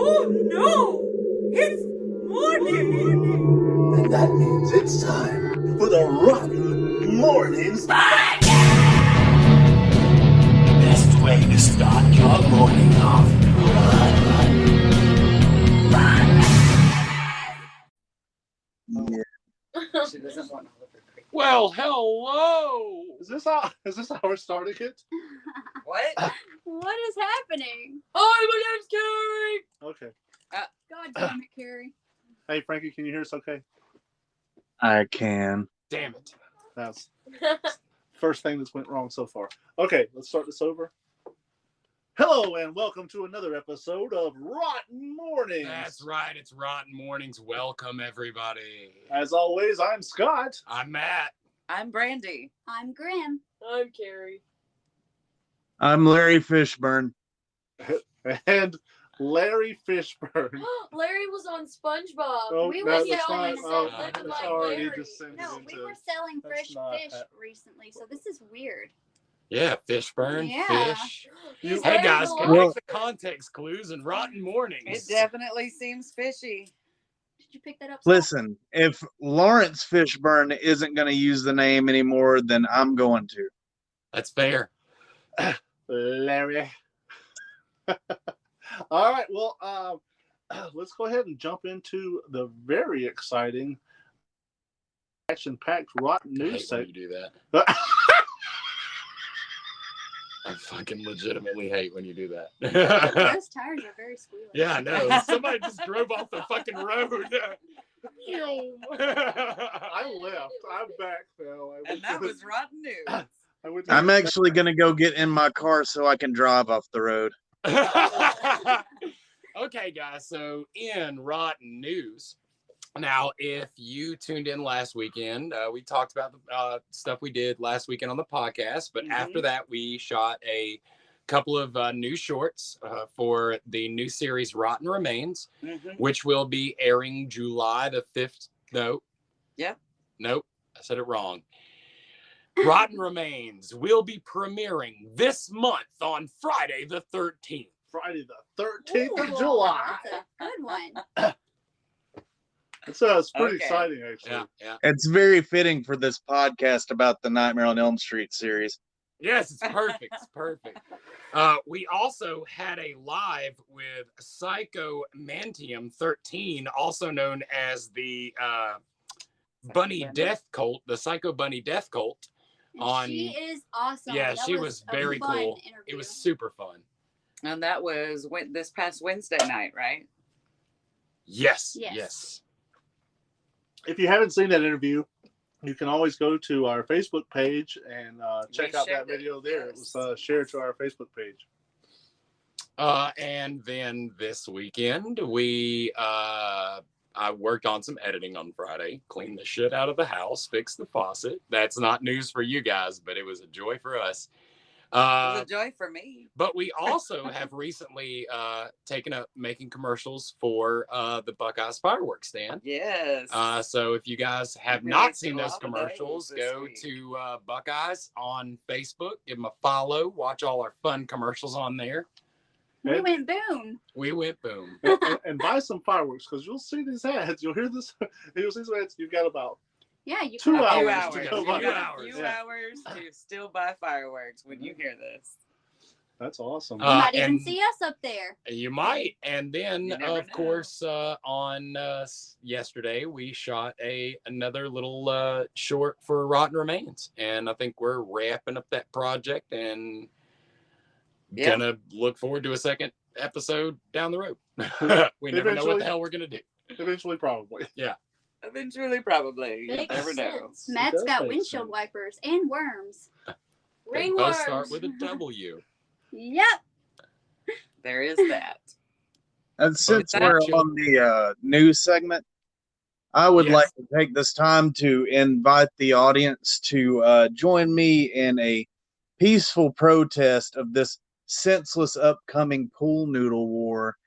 Oh no! It's morning! And that means it's time for the Rotten Mournings Podcast! Best way to start your morning off. Yeah. She doesn't want to look at me. Well, hello. Is this how we're starting it? What? What is happening? Hi, my name's Carrie. Okay. God damn it, Carrie. Hey, Frankie, can you hear us okay? I can. Damn it. That's first thing that's went wrong so far. Okay, let's start this over. Hello, and welcome to another episode of Rotten Mournings. That's right. It's Rotten Mournings. Welcome, everybody. As always, I'm Scott. I'm Matt. I'm Brandy. I'm Grim. I'm Carrie. I'm Larry Fishburne. And Larry Fishburne. Larry was on SpongeBob. Oh, We no, were that's selling not- living it's like already Larry. descended No, into- we were selling that's fresh not fish hap- recently, so this is weird. Yeah, Fishburne, Yeah. fish. He's Hey, learned guys, a can lot. make the context clues in Rotten Mournings. It definitely seems fishy. Did you pick that up? Scott? Listen, if Lawrence Fishburne isn't going to use the name anymore, then I'm going to. That's fair. Larry. All right, well, let's go ahead and jump into the very exciting, action-packed Rotten I hate News when segment. you do that. I fucking legitimately hate when you do that. Those tires are very squealy. Yeah, I know. Somebody just drove off the fucking road. I left. I'm back now. And that was rotten news. I'm actually going to go get in my car so I can drive off the road. Okay, guys. So in Rotten News, now if you tuned in last weekend, we talked about the stuff we did last weekend on the podcast. But after that, we shot a couple of new shorts for the new series Rotten Remains, which will be airing July the 5th. Nope. I said it wrong. Rotten Remains will be premiering this month on Friday the 13th. Friday the 13th of Ooh, July. That's a good one. It's pretty Okay. exciting, actually. Yeah. It's very fitting for this podcast about the Nightmare on Elm Street series. Yes, it's perfect. It's perfect. We also had a live with Psycho Mantium 13, also known as the Bunny Death Cult, the Psycho Bunny Death Cult. And she is awesome. Yeah, That she was a very fun cool. interview. It was super fun. And that was this past Wednesday night, right? Yes. Yes. If you haven't seen that interview, you can always go to our Facebook page and check out that shared it, video there. It yes. was shared to our Facebook page. And then this weekend, I worked on some editing on Friday, cleaned the shit out of the house, fixed the faucet. That's not news for you guys, but it was a joy for us. It was a joy for me. But we also have recently taken up making commercials for the Buckeyes fireworks stand. Yes. So if you guys have We not released seen a those lot of commercials, those this go week. to Buckeyes on Facebook, give them a follow, watch all our fun commercials on there. We went boom. We went boom. and buy some fireworks, because you'll see these ads. You'll hear this. You'll see some ads. You've got about Yeah, you 2 can- a few hours hours. to You go got buy. a few Yeah. hours to still buy fireworks when you hear this. That's awesome. You might even and- see us up there. You might. And then, You never of know. course, on yesterday, we shot another little short for Rotten Remains. And I think we're wrapping up that project and Yeah. gonna look forward to a second episode down the road. We never know what Eventually. the hell we're gonna do. Eventually, probably. Eventually, probably. You Makes never know. sense. Matt's does got make windshield sense. wipers and worms. They both start Ringworms. with a W. Yep. There is that. And since that we're chill- on the news segment, I would Yes. like to take this time to invite the audience to join me in a peaceful protest of this senseless upcoming pool noodle war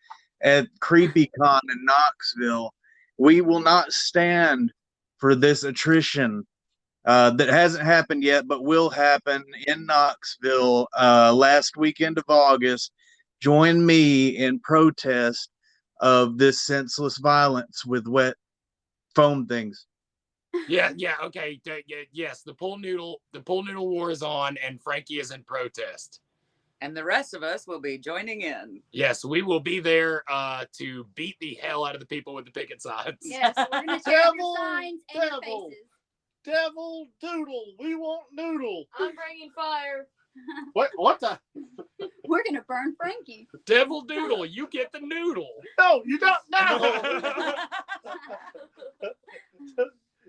at CreepyCon in Knoxville. We will not stand for this attrition that hasn't happened yet, but will happen in Knoxville last weekend of August. Join me in protest of this senseless violence with wet foam things. Yeah, okay. Yes, the pool noodle war is on, and Frankie is in protest. And the rest of us will be joining in. Yes, we will be there to beat the hell out of the people with the picket signs. Yes, we're gonna tear up your signs and your Devil. faces. Devil doodle. We want noodle. I'm bringing fire. What the? We're gonna burn Frankie. Devil Doodle, you get the noodle. No, you don't. No.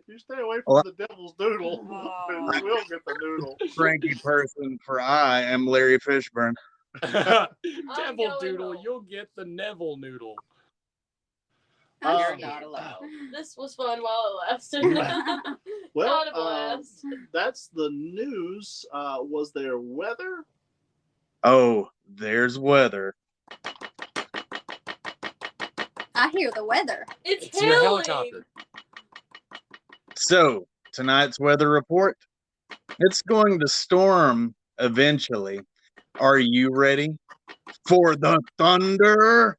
You stay away from the devil's doodle. Oh. You will get the noodle. Frankie person, for I am Larry Fishburne. Devil Doodle, home. you'll get the Neville noodle. You're not allowed. This was fun while it lasted. Well, Not a blast. that's the news. Was there weather? Oh, there's weather. I hear the weather. It's your hailing. helicopter. So, tonight's weather report. It's going to storm eventually. Are you ready for the thunder?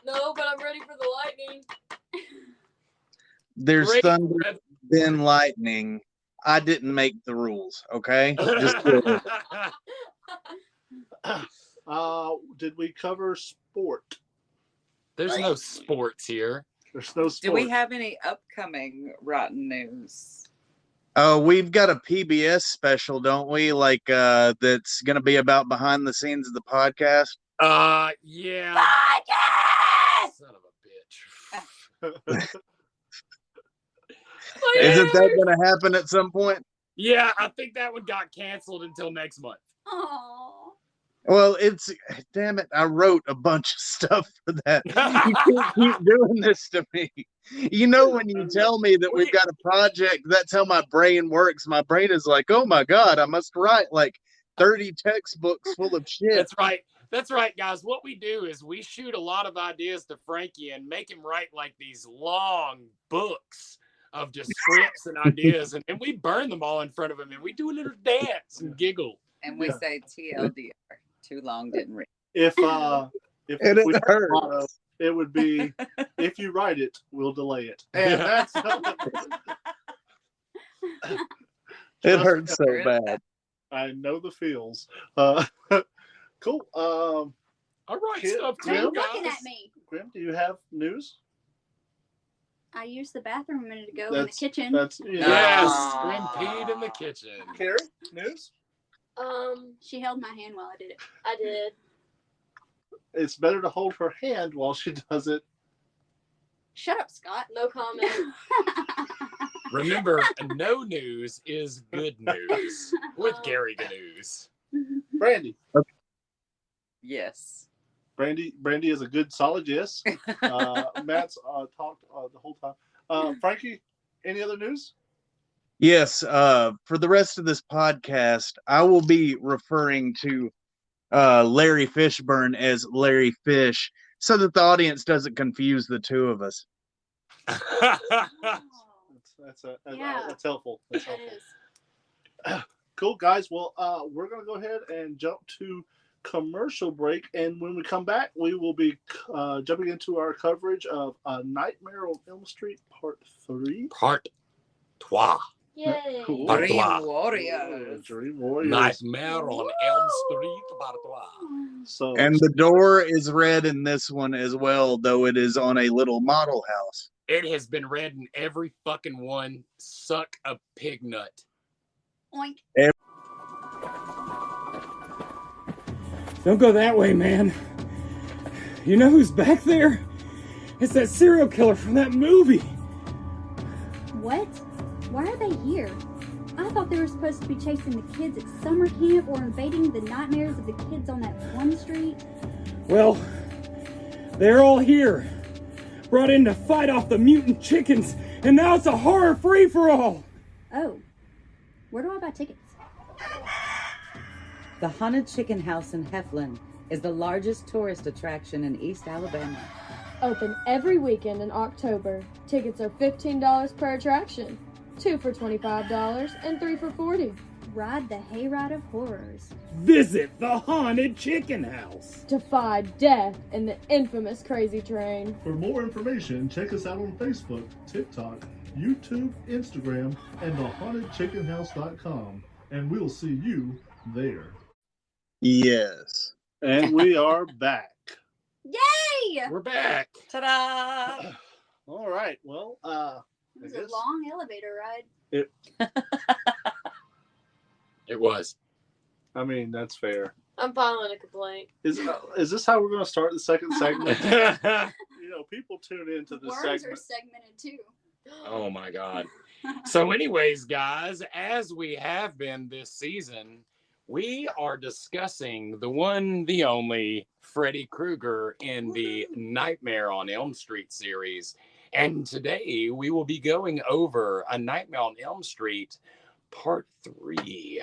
No, but I'm ready for the lightning. There's Great thunder, rev- then lightning. I didn't make the rules, okay? Just kidding. Did we cover sport? There's no sports here. There's no sport. Do we have any upcoming rotten news? We've got a PBS special, don't we? Like, that's going to be about behind the scenes of the podcast. Yeah. Podcast! Son of a bitch. Isn't that going to happen at some point? Yeah, I think that one got canceled until next month. Oh. Well, damn it, I wrote a bunch of stuff for that. You can't keep doing this to me. You know, when you tell me that we've got a project, that's how my brain works. My brain is like, oh my God, I must write like 30 textbooks full of shit. That's right. That's right, guys. What we do is we shoot a lot of ideas to Frankie and make him write like these long books of just scripts and ideas, and we burn them all in front of him, and we do a little dance and giggle. And we say TLDR. Too long, didn't read. If And we it hurts. it would be if you write it, we'll delay it. And that's It hurts so bad. I know the feels. Cool. All right, Kid, stuff Why are too, you looking guys. at me? Grim, do you have news? I used the bathroom a minute ago in the That's- kitchen. That's Yes, Grim peed in the kitchen. Carrie, news? She held my hand while I did it. I did. It's better to hold her hand while she does it. Shut up, Scott. No comment. Remember, no news is good news with Gary News. Brandy. Yes. Brandy is a good solid yes. Matt's talked the whole time. Frankie, any other news? Yes, for the rest of this podcast, I will be referring to Larry Fishburne as Larry Fish so that the audience doesn't confuse the two of us. That's helpful. That's helpful. It is. Cool, guys. Well, we're going to go ahead and jump to commercial break. And when we come back, we will be jumping into our coverage of Nightmare on Elm Street Part 3. Part 3. Yay. Cool. Part Dream trois. Warriors. Dream Warriors. Nightmare on Elm Street Part 3. So, And the door is red in this one as well, though it is on a little model house. It has been read in every fucking one. Suck a pig nut. Oink. Don't go that way, man. You know who's back there? It's that serial killer from that movie. What? Why are they here? I thought they were supposed to be chasing the kids at summer camp or invading the nightmares of the kids on that one street. Well, they're all here. Brought in to fight off the mutant chickens, and now it's a horror free-for-all. Oh. Where do I buy tickets? The Haunted Chicken House in Heflin is the largest tourist attraction in East Alabama. Open every weekend in October. Tickets are $15 per attraction. 2 for $25 and 3 for $40. ride the hayride of horrors. Visit the haunted chicken house. Defy death in the infamous crazy train. For more information, check us out on Facebook, TikTok, YouTube, Instagram, and thehauntedchickenhouse.com. And we'll see you there. Yes. And we are back. Yay! We're back. Ta-da! All right. Well, It was a long elevator ride. It was. I mean, that's fair. I'm filing a complaint. Is this how we're going to start the second segment? People tune into this Worms segment. are segmented too. Oh my God. So anyways, guys, as we have been this season, we are discussing the one, the only Freddy Krueger in the Nightmare on Elm Street series. And today we will be going over A Nightmare on Elm Street Part 3,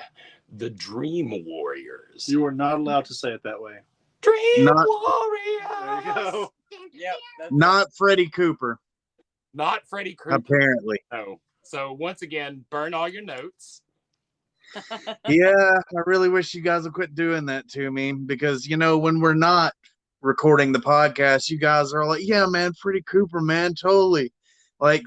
The Dream Warriors. You are not allowed to say it that way. Dream Not- Warriors! There you go. Yep. That's Not Freddy Cooper, Not Freddy Krueger. apparently. No. So once again, burn all your notes. Yeah, I really wish you guys would quit doing that to me because, when we're not recording the podcast, you guys are like, yeah, man, Freddy Cooper, man, totally. Like,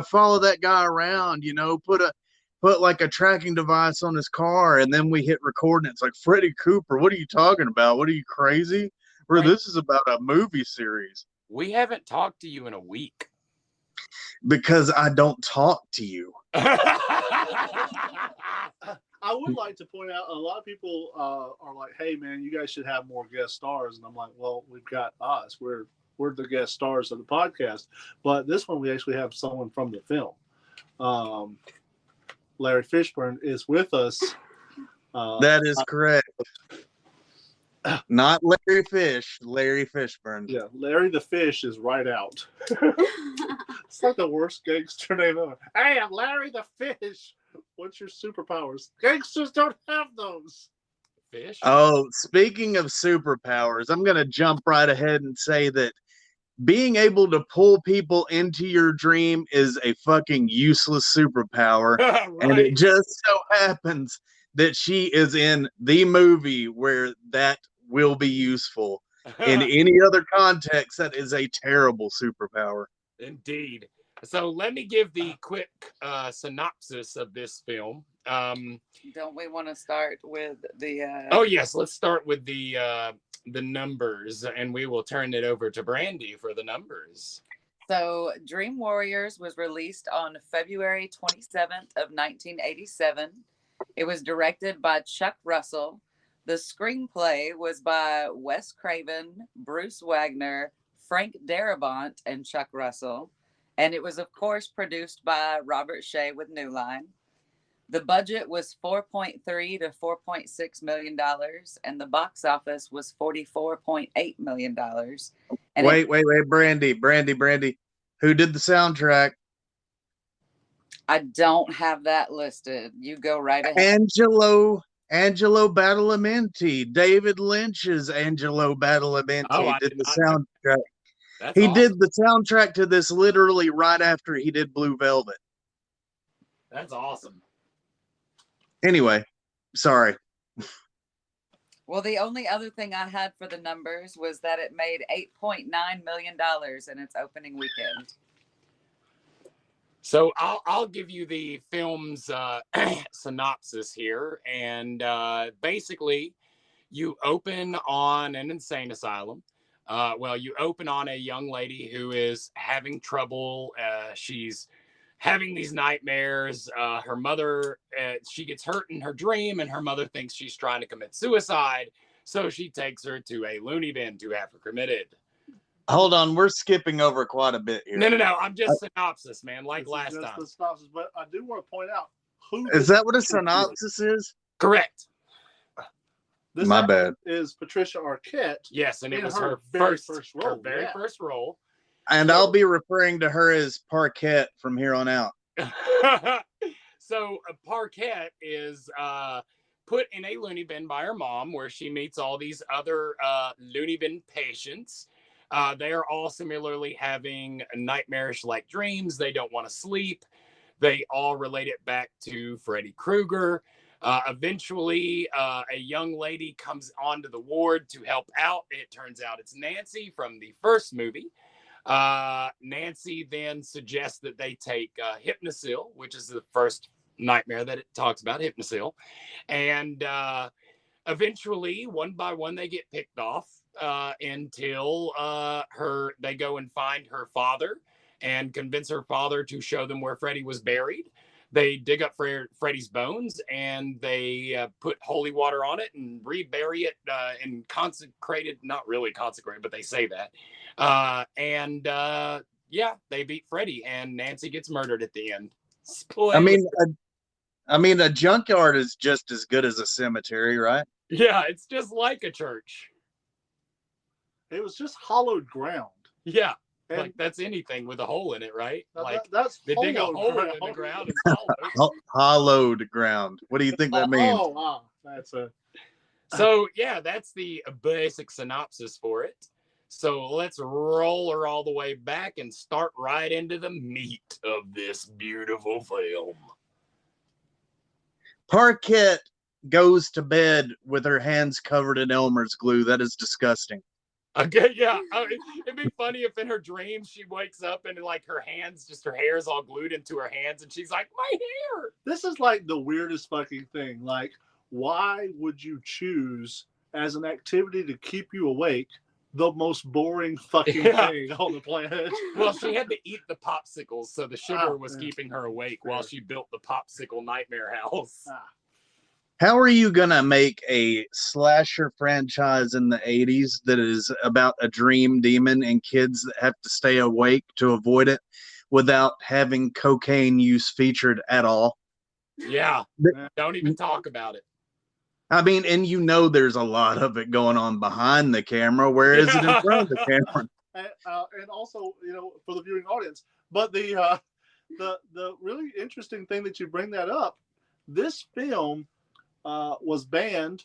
follow that guy around, put like a tracking device on his car, and then we hit record, and it's like, Freddy Cooper, what are you talking about? What are you, crazy? Or Right. this is about a movie series. We haven't talked to you in a week. Because I don't talk to you. I would like to point out a lot of people are like, hey, man, you guys should have more guest stars. And I'm like, well, we've got us. We're the guest stars of the podcast. But this one, we actually have someone from the film. Larry Fishburne is with us. That is correct. Not Larry Fish, Larry Fishburne. Yeah, Larry the Fish is right out. It's like the worst gangster name ever. Hey, I'm Larry the Fish. What's your superpowers? Gangsters don't have those. Fish? Oh, speaking of superpowers, I'm going to jump right ahead and say that being able to pull people into your dream is a fucking useless superpower. And it just so happens that she is in the movie where that will be useful. In any other context, that is a terrible superpower. Indeed. So let me give the quick synopsis of this film. Don't we want to start with the? Oh yes, let's start with the numbers, and we will turn it over to Brandy for the numbers. So, Dream Warriors was released on February 27th of 1987. It was directed by Chuck Russell. The screenplay was by Wes Craven, Bruce Wagner, Frank Darabont, and Chuck Russell. And it was, of course, produced by Robert Shea with New Line. The budget was $4.3 to $4.6 million, and the box office was $44.8 million. And Wait, Brandy. Who did the soundtrack? I don't have that listed. You go right ahead. Angelo Badalamenti. David Lynch's Angelo Badalamenti did the soundtrack. He did the soundtrack to this literally right after he did Blue Velvet. That's awesome. Anyway, sorry. Well, the only other thing I had for the numbers was that it made $8.9 million in its opening weekend. So I'll give you the film's synopsis here. And basically, you open on an insane asylum. You open on a young lady who is having trouble. She's having these nightmares. Her mother, she gets hurt in her dream, and her mother thinks she's trying to commit suicide. So she takes her to a loony bin to have her committed. Hold on, we're skipping over quite a bit here. No. I'm just synopsis, man, like last time. The synopsis, but I do want to point out who is that what a synopsis is? Correct. This My bad. Is Patricia Arquette. Yes, and it was her very first role. Her very first role. And I'll be referring to her as Parquette from here on out. So Parquette is put in a loony bin by her mom, where she meets all these other loony bin patients. They are all similarly having nightmarish-like dreams. They don't want to sleep. They all relate it back to Freddy Krueger. Eventually, a young lady comes onto the ward to help out. It turns out it's Nancy from the first movie. Nancy then suggests that they take Hypnosil, which is the first nightmare that it talks about, Hypnosil. And eventually, one by one, they get picked off until they go and find her father and convince her father to show them where Freddy was buried. They dig up Freddy's bones and they put holy water on it and rebury it and consecrated, not really consecrated, but they say that. Yeah, they beat Freddy and Nancy gets murdered at the end. Spoiler. I mean, a junkyard is just as good as a cemetery, right? Yeah, it's just like a church. It was just hollowed ground. Yeah. And like that's anything with a hole in it, right? Like that's they dig a hole in the ground and hollowed ground. What do you think that means? Oh, wow. That's a. So yeah, that's the basic synopsis for it. So let's roll her all the way back and start right into the meat of this beautiful film. Parquette goes to bed with her hands covered in Elmer's glue. That is disgusting. Okay, yeah. It'd be funny if in her dreams she wakes up and like her hair is all glued into her hands and she's like, my hair. This is like the weirdest fucking thing. Like, why would you choose as an activity to keep you awake the most boring fucking thing on the planet? Well, she had to eat the popsicles, so the sugar was keeping her awake while she built the popsicle nightmare house. How are you going to make a slasher franchise in the 80s that is about a dream demon and kids that have to stay awake to avoid it without having cocaine use featured at all? Yeah, don't even talk about it. I mean, and you know there's a lot of it going on behind the camera. Where is it in front of the camera? And also, for the viewing audience. But the really interesting thing that you bring that up, this film was banned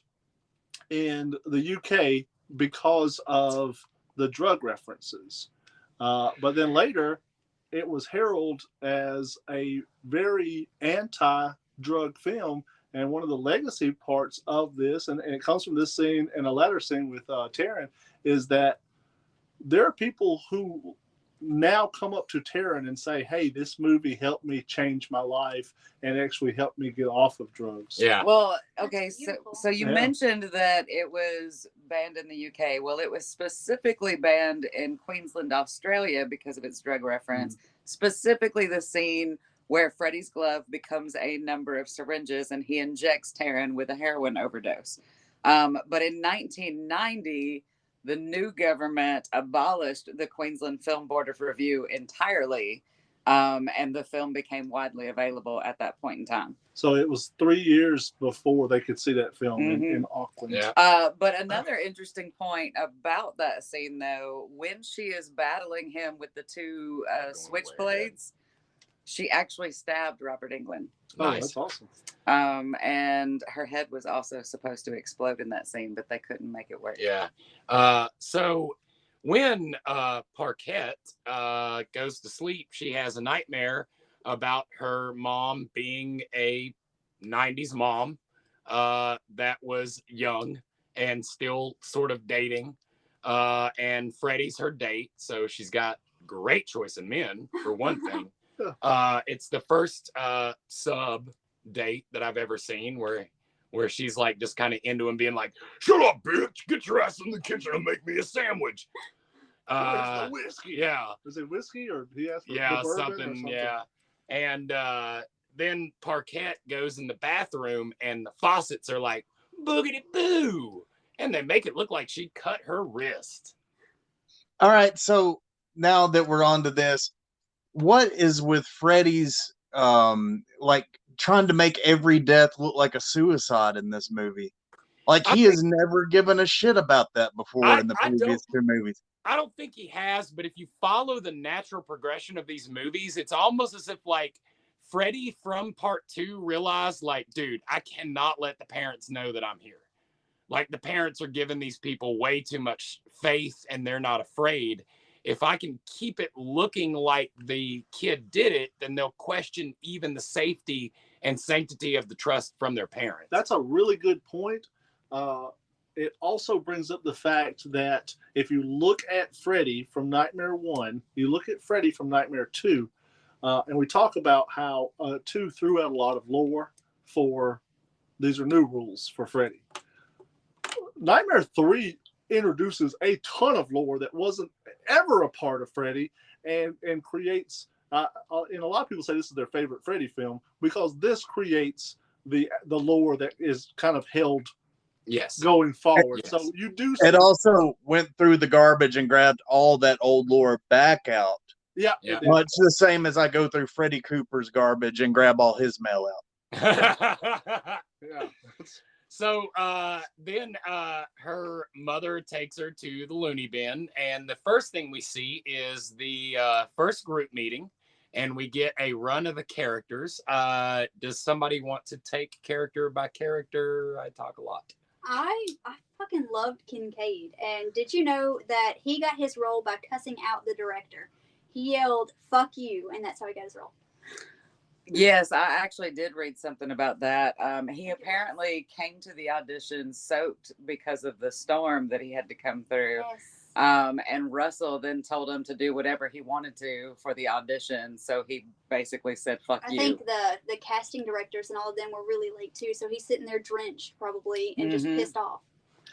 in the UK because of the drug references. But then later, it was heralded as a very anti-drug film. And one of the legacy parts of this, and it comes from this scene and a latter scene with Taryn, is that there are people who now come up to Taryn and say, hey, this movie helped me change my life and actually helped me get off of drugs. Yeah. Well, okay, so you mentioned that it was banned in the UK. Well, it was specifically banned in Queensland, Australia because of its drug reference, specifically the scene where Freddy's glove becomes a number of syringes and he injects Taryn with a heroin overdose. But in 1990, the new government abolished the Queensland Film Board of Review entirely, and the film became widely available at that point in time. So it was 3 years before they could see that film in Auckland. Yeah. But another interesting point about that scene, though, when she is battling him with the two switchblades, she actually stabbed Robert Englund. Oh, nice. That's awesome. And her head was also supposed to explode in that scene, but they couldn't make it work. Yeah. So when Parquette goes to sleep, she has a nightmare about her mom being a 90s mom that was young and still sort of dating. And Freddy's her date. So she's got great choice in men, for one thing. It's the first sub date that I've ever seen where she's like just kind of into him being like, shut up, bitch, get your ass in the kitchen and make me a sandwich. Where's the whiskey? Yeah. Is it whiskey or he asked for something? Yeah. And then Parquette goes in the bathroom and the faucets are like, boogity boo. And they make it look like she cut her wrist. All right. So now that we're on to this, what is with Freddy's like trying to make every death look like a suicide in this movie? Like he has never given a shit about that before in the previous two movies. I don't think he has, but if you follow the natural progression of these movies, it's almost as if like Freddy from part 2 realized like, dude, I cannot let the parents know that I'm here. Like the parents are giving these people way too much faith and they're not afraid. If I can keep it looking like the kid did it, then they'll question even the safety and sanctity of the trust from their parents. That's a really good point. It also brings up the fact that if you look at Freddy from Nightmare 1, you look at Freddy from Nightmare 2, and we talk about how 2 threw out a lot of lore for these are new rules for Freddy. Nightmare 3 introduces a ton of lore that wasn't ever a part of Freddy and creates, and a lot of people say this is their favorite Freddy film because this creates the lore that is kind of held going forward. Yes. So you do see It also went through the garbage and grabbed all that old lore back out. Yeah. Much the same as I go through Freddie Cooper's garbage and grab all his mail out. Yeah. So then her mother takes her to the loony bin, and the first thing we see is the first group meeting, and we get a run of the characters. Does somebody want to take character by character? I talk a lot. I fucking loved Kincaid, and did you know that he got his role by cussing out the director? He yelled "fuck you," and that's how he got his role. Yes, I actually did read something about that. He apparently came to the audition soaked because of the storm that he had to come through. Yes. And Russell then told him to do whatever he wanted to for the audition. So he basically said, fuck you. I think the casting directors and all of them were really late too. So he's sitting there drenched probably and just pissed off.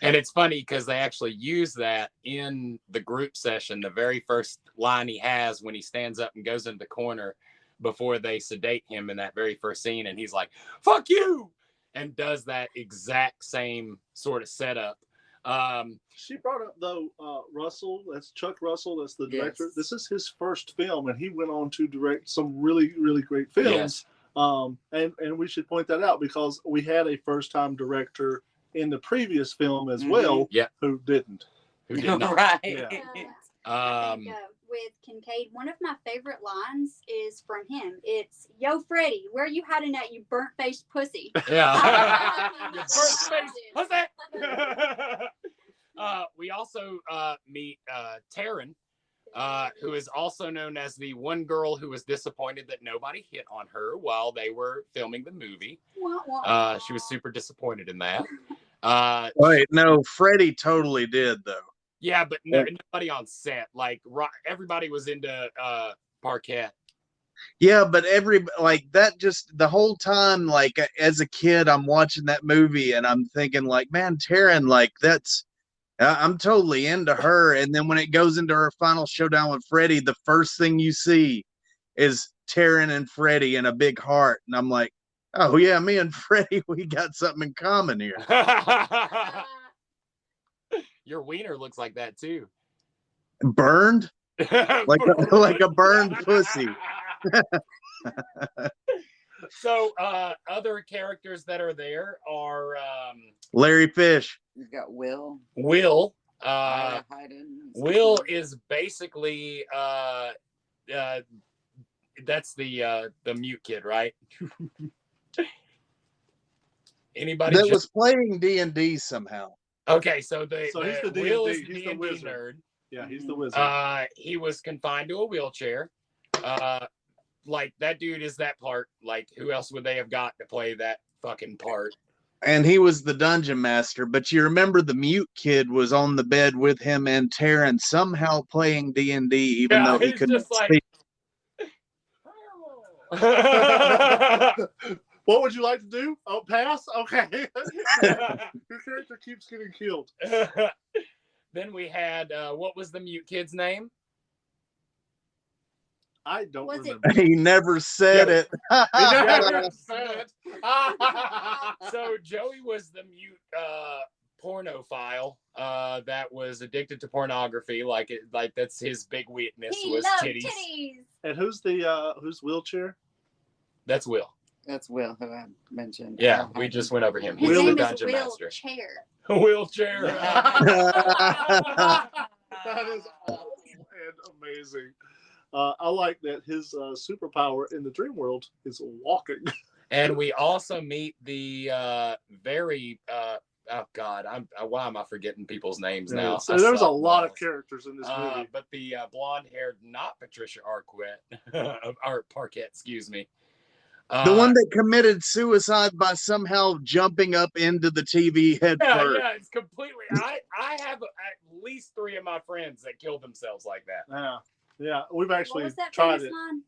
And it's funny because they actually use that in the group session. The very first line he has when he stands up and goes into the corner before they sedate him in that very first scene. And he's like, fuck you, and does that exact same sort of setup. She brought up though Russell, that's Chuck Russell, that's the director. Yes. This is his first film, and he went on to direct some really, really great films. Yes. And we should point that out because we had a first-time director in the previous film as well, who didn't. Who did not. Right. Yeah. I think, with Kincaid, one of my favorite lines is from him. It's, "Yo, Freddy, where you hiding at, you burnt-faced pussy?" Yeah. You burnt-faced pussy. We also meet Taryn, who is also known as the one girl who was disappointed that nobody hit on her while they were filming the movie. She was super disappointed in that. Wait, no, Freddie totally did though. Yeah, but nobody on set. Like everybody was into Parquet. Yeah, but the whole time, like as a kid, I'm watching that movie and I'm thinking, like, man, Taryn, like I'm totally into her. And then when it goes into her final showdown with Freddie, the first thing you see is Taryn and Freddie in a big heart, and I'm like, oh yeah, me and Freddie, we got something in common here. Your wiener looks like that too. Burned? like a burned pussy. So other characters that are there are Larry Fish. You've got Will. Will is basically that's the mute kid, right? Anybody that was playing D&D somehow. Okay, so he's the Will D&D, is the he's D&D the wizard. nerd. Yeah, he's the wizard. He was confined to a wheelchair. Like that dude is that part. Like who else would they have got to play that fucking part? And he was the dungeon master, but you remember the mute kid was on the bed with him and Taryn somehow playing D&D, even though he couldn't speak. What would you like to do? Oh, pass? Okay. Your character keeps getting killed. Then we had, what was the mute kid's name? I don't remember. He never said it. He never said it. So Joey was the mute pornophile that was addicted to pornography. Like that's his big weakness was titties. And who's wheelchair? That's Will. That's Will, who I mentioned. Yeah, we just went over him. His He's name the is dungeon master. Wheelchair. That is awesome and amazing. I like that his superpower in the dream world is walking. And we also meet the very oh God, why am I forgetting people's names now? So there's a lot of characters in this movie. But the blonde-haired, not Patricia Arquette, or Parquette, excuse me. The one that committed suicide by somehow jumping up into the TV head first. Yeah, it's completely. I have at least 3 of my friends that killed themselves like that. Yeah. We've actually What was that tried famous it. line?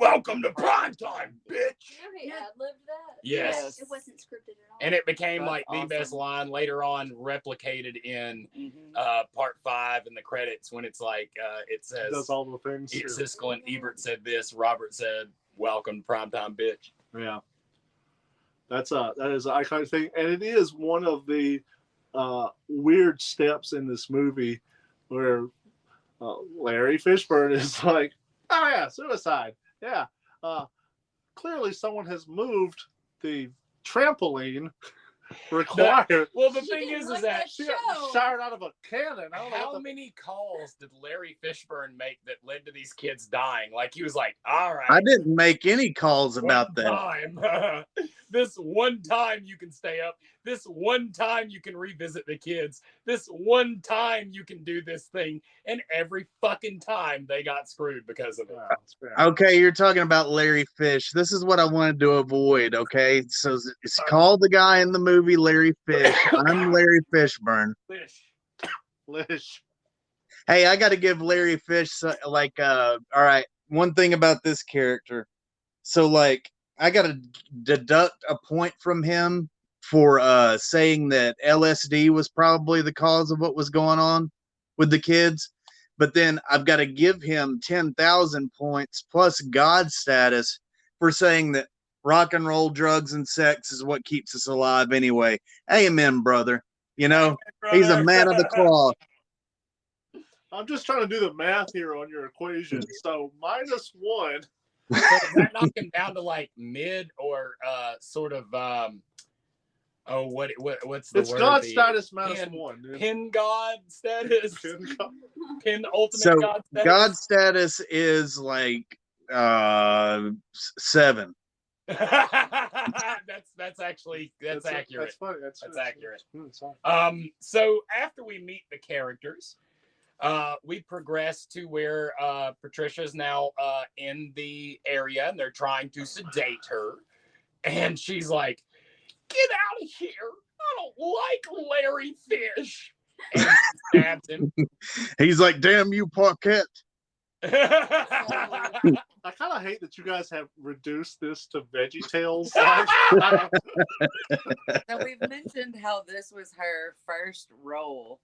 Welcome to primetime, bitch. He ad-libbed that? Yes. It wasn't scripted at all. And it became That's like the awesome. best line later on, replicated in part 5 in the credits when it's like it says Does all the things. Siskel and Ebert said this. Robert said, "Welcome to primetime, bitch." Yeah. That is an iconic thing, and it is one of the weird steps in this movie where Larry Fishburne is like, "Oh yeah, suicide. Yeah, clearly someone has moved the trampoline required." Well, the She thing didn't is like that that She show. got shot out of a cannon. I don't know how what many calls did Larry Fishburne make that led to these kids dying? Like he was like, "All right, I didn't make any calls about that. time. This one time you can stay up. This one time you can revisit the kids. This one time you can do this thing." And every fucking time they got screwed because of it. Okay, you're talking about Larry Fish. This is what I wanted to avoid, okay? So it's called the guy in the movie Larry Fish. I'm Larry Fishburne. Lish. Hey, I got to give Larry Fish all right, one thing about this character. So like I got to deduct a point from him for saying that LSD was probably the cause of what was going on with the kids. But then I've got to give him 10,000 points plus God status for saying that rock and roll, drugs, and sex is what keeps us alive anyway. Amen, brother. You know, he's a man of the cloth. I'm just trying to do the math here on your equation. So -1. So does that knock him down to like mid or sort of what's the It's word? God The status -1. Dude. Pin God status. Pin ultimate So God status. God status is like 7. that's actually accurate. That's funny. That's accurate. That's fine. So after we meet the characters, we progress to where Patricia's now in the area and they're trying to sedate her. And she's like, "Get out of here. I don't like Larry Fish." And she stabs him. He's like, "Damn you, Paquette." I kind of hate that you guys have reduced this to Veggie Tales. So we've mentioned how this was her first role.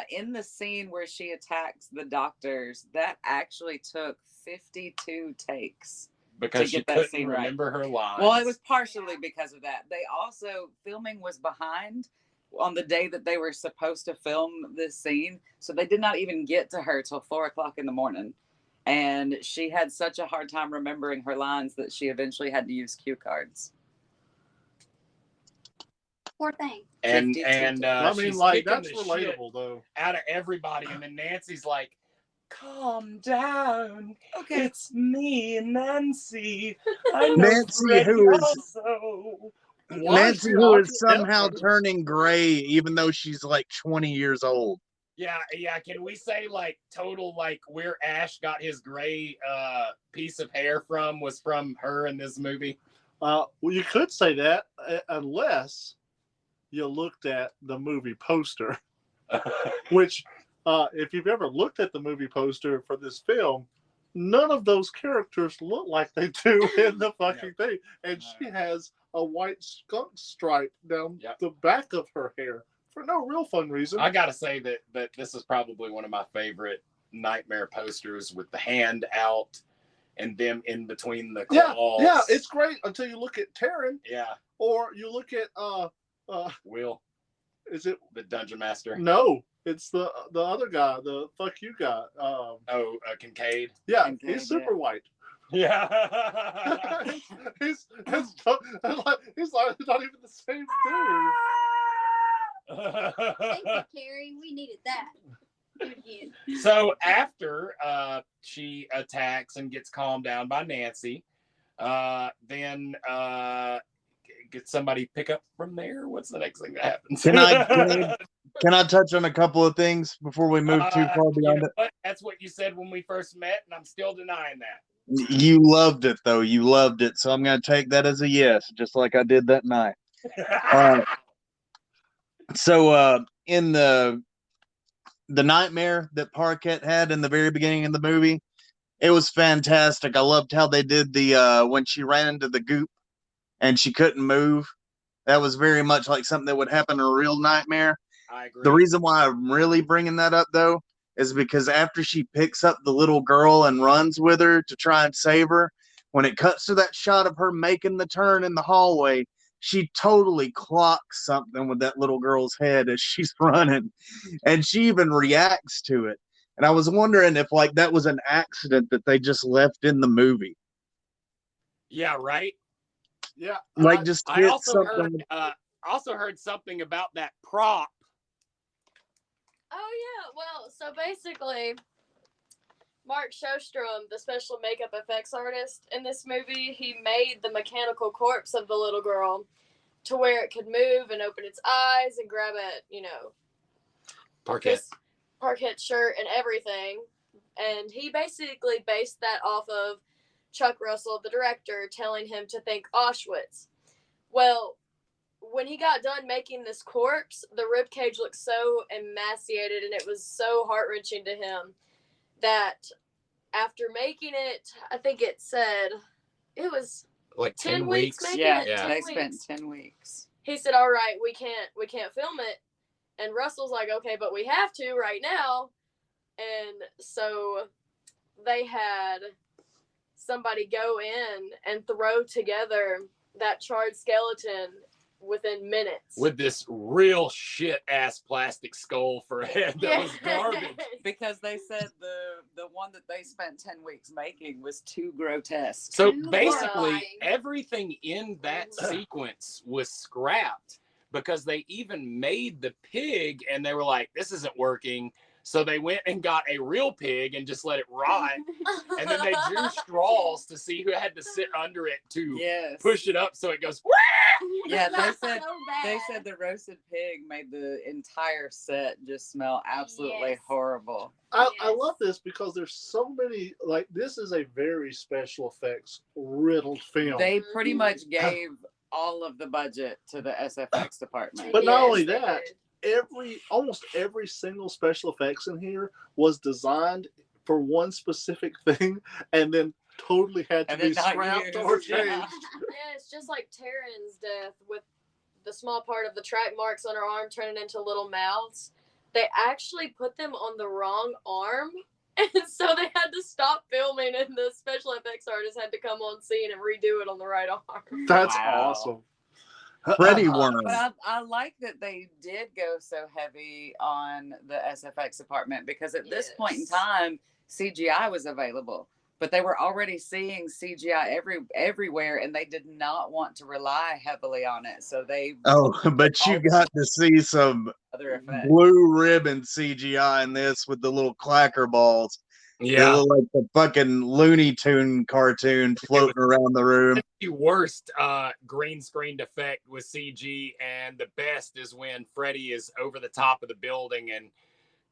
In the scene where she attacks the doctors, that actually took 52 takes. Because she get that couldn't scene right. remember her lines. Well, it was partially because of that. They also, filming was behind on the day that they were supposed to film this scene. So they did not even get to her till 4:00 in the morning. And she had such a hard time remembering her lines that she eventually had to use cue cards. Poor thing. And I mean, she's like, kicking that's the shit relatable, though. out of everybody. And then Nancy's like, "Calm down. Okay. It's me, Nancy. I know Nancy, Freddie who is- also." Nancy, who is somehow turning gray, even though she's like 20 years old. Yeah. Can we say like total like where Ash got his gray piece of hair from was from her in this movie? Well, you could say that unless you looked at the movie poster, which, if you've ever looked at the movie poster for this film, none of those characters look like they do in the fucking thing. And she has a white skunk stripe down the back of her hair for no real fun reason. I gotta say that this is probably one of my favorite Nightmare posters with the hand out and them in between the claws. Yeah, it's great until you look at Taryn. Yeah. Or you look at Will. Is it the Dungeon Master? No, it's the other guy, the fuck you guy. Kincaid. Yeah, Kincaid, he's super white. Yeah. he's not even the same dude. Thank you, Carrie. We needed that. Do it again. So after she attacks and gets calmed down by Nancy, then get somebody pick up from there. What's the next thing that happens? Can I touch on a couple of things before we move too far beyond it? What? That's what you said when we first met, and I'm still denying that. You loved it, though. You loved it. So I'm going to take that as a yes, just like I did that night. So in the nightmare that Parquet had in the very beginning of the movie, it was fantastic. I loved how they did the when she ran into the goop and she couldn't move. That was very much like something that would happen in a real nightmare. I agree. The reason why I'm really bringing that up, though, is because after she picks up the little girl and runs with her to try and save her, when it cuts to that shot of her making the turn in the hallway, she totally clocks something with that little girl's head as she's running, and she even reacts to it. And I was wondering if like that was an accident that they just left in the movie. Yeah, right. Yeah, Like just I hit also something. heard something about that prop. Oh yeah, well, so basically, Mark Shostrom, the special makeup effects artist in this movie, he made the mechanical corpse of the little girl to where it could move and open its eyes and grab at, Parquet. Parquet shirt and everything. And he basically based that off of Chuck Russell, the director, telling him to think Auschwitz. Well, when he got done making this corpse, the ribcage looked so emaciated and it was so heart-wrenching to him that after making it, I think it said it was like 10 weeks making Yeah, it. they 10 spent weeks. 10 weeks. He said, all right, we can't film it. And Russell's like, okay, but we have to right now. And so they had somebody go in and throw together that charred skeleton within minutes. With this real shit ass plastic skull for a head that was garbage. Because they said the one that they spent 10 weeks making was too grotesque. So Too basically, horrifying. everything in that sequence was scrapped because they even made the pig and they were like, this isn't working. So they went and got a real pig and just let it rot. And then they drew straws to see who had to sit under it to push it up so it goes. Yeah, they That's said so bad. they said the roasted pig made the entire set just smell absolutely Yes. horrible. I love this because there's so many, like, this is a very special effects riddled film. They pretty much gave all of the budget to the SFX department. But not Yes, only they that, almost every single special effects in here was designed for one specific thing and then totally had to And be then not scrapped used. or Yeah. changed. Yeah, it's just like Taryn's death with the small part of the track marks on her arm turning into little mouths. They actually put them on the wrong arm. And so they had to stop filming, and the special effects artist had to come on scene and redo it on the right arm. That's Wow. awesome. Freddy Worm. But I like that they did go so heavy on the SFX department because at this point in Yes. time, CGI was available. But they were already seeing CGI everywhere, and they did not want to rely heavily on it. So they Oh, but you got to see some other effects. blue ribbon CGI in this with the little clacker balls. They Yeah. look like the fucking Looney Tune cartoon floating around the room. The worst green screened effect was CG, and the best is when Freddy is over the top of the building and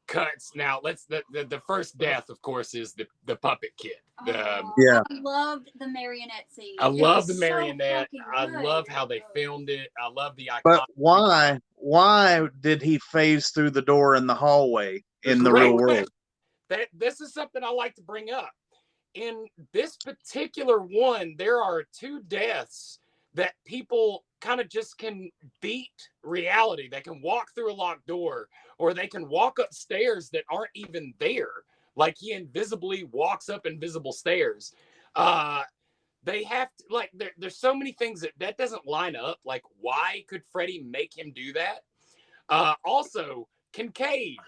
cuts. Now, the first death, of course, is the puppet kid. Yeah. I loved the marionette scene. I It love was the so marionette. fucking I good. love how they filmed it. I love the iconic. But why did he phase through the door in the hallway in the Great real world? question. This is something I like to bring up. In this particular one, there are two deaths that people kind of just can beat reality. They can walk through a locked door, or they can walk up stairs that aren't even there. Like he invisibly walks up invisible stairs. They have to, like, there's so many things that doesn't line up. Like, why could Freddy make him do that? Also, Kincaid,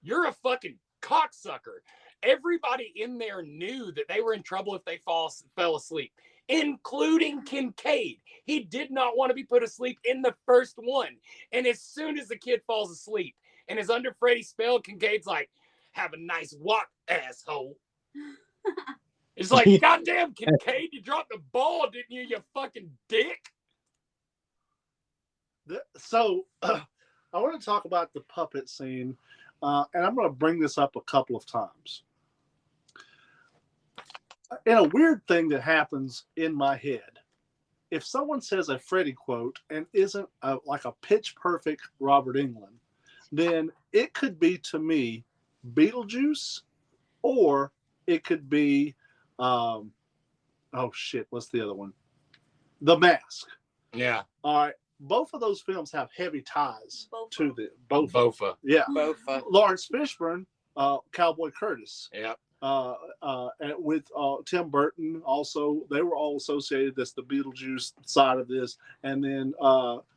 you're a fucking cocksucker. Everybody in there knew that they were in trouble if they fell asleep, including Kincaid. He did not want to be put asleep in the first one. And as soon as the kid falls asleep and is under Freddy's spell, Kincaid's like, have a nice walk, asshole. It's like, goddamn, Kincaid, you dropped the ball, didn't you, you fucking dick? So, I want to talk about the puppet scene, and I'm going to bring this up a couple of times. And a weird thing that happens in my head, if someone says a Freddy quote and isn't like a pitch perfect Robert Englund, then it could be to me Beetlejuice, or it could be, oh shit, what's the other one? The Mask. Yeah. All right. Both of those films have heavy ties to them. Bofa. Yeah. Bofa. Lawrence Fishburne, Cowboy Curtis. Yeah. And with Tim Burton, also, they were all associated. That's the Beetlejuice side of this. And then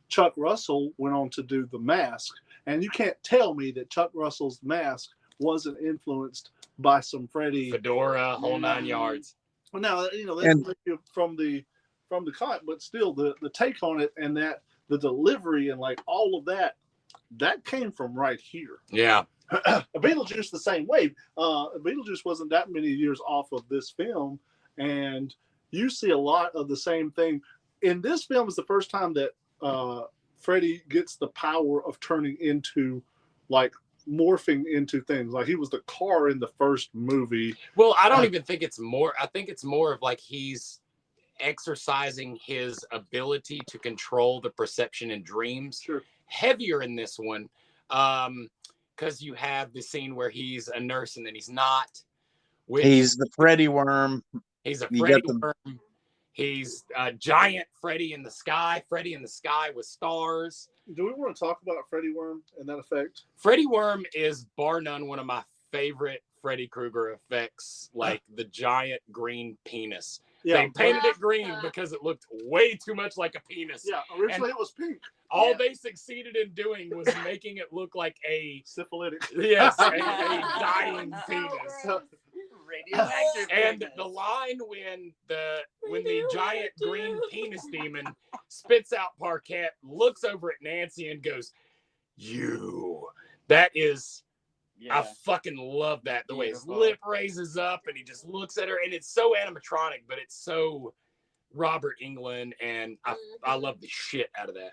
Chuck Russell went on to do The Mask. And you can't tell me that Chuck Russell's Mask wasn't influenced by some Freddy. Fedora, whole 9 yards. Well, now, that's from the comic, but still the take on it and that the delivery and like all of that came from right here. Yeah. Beetlejuice the same way. Beetlejuice wasn't that many years off of this film, and you see a lot of the same thing. In this film is the first time that Freddy gets the power of turning into, like, morphing into things. Like, he was the car in the first movie. Well, I don't even think it's more. I think it's more of like he's exercising his ability to control the perception in dreams. Sure. Heavier in this one. Because you have the scene where he's a nurse and then he's not. He's the Freddy worm. He's a Freddy worm. He's a giant Freddy in the sky. Freddy in the sky with stars. Do we want to talk about Freddy Worm and that effect? Freddy Worm is bar none one of my favorite Freddy Krueger effects. Like the giant green penis. Yeah. They painted it green because it looked way too much like a penis. Yeah, originally it was pink. All they succeeded in doing was making it look like a syphilitic. Yes, a dying penis. Radioactive And penis. the line when the giant green penis demon spits out Parquet, looks over at Nancy and goes, "You." That is. Yeah. I fucking love that. The way his Beautiful. lip raises up and he just looks at her, and it's so animatronic, but it's so Robert Englund, and I love the shit out of that.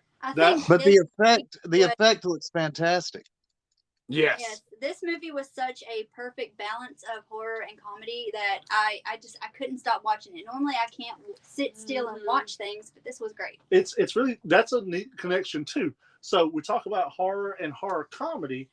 But the effect looks fantastic. Yes. This movie was such a perfect balance of horror and comedy that I couldn't stop watching it. Normally I can't sit still and watch things, but this was great. It's really, that's a neat connection too. So we talk about horror and horror comedy.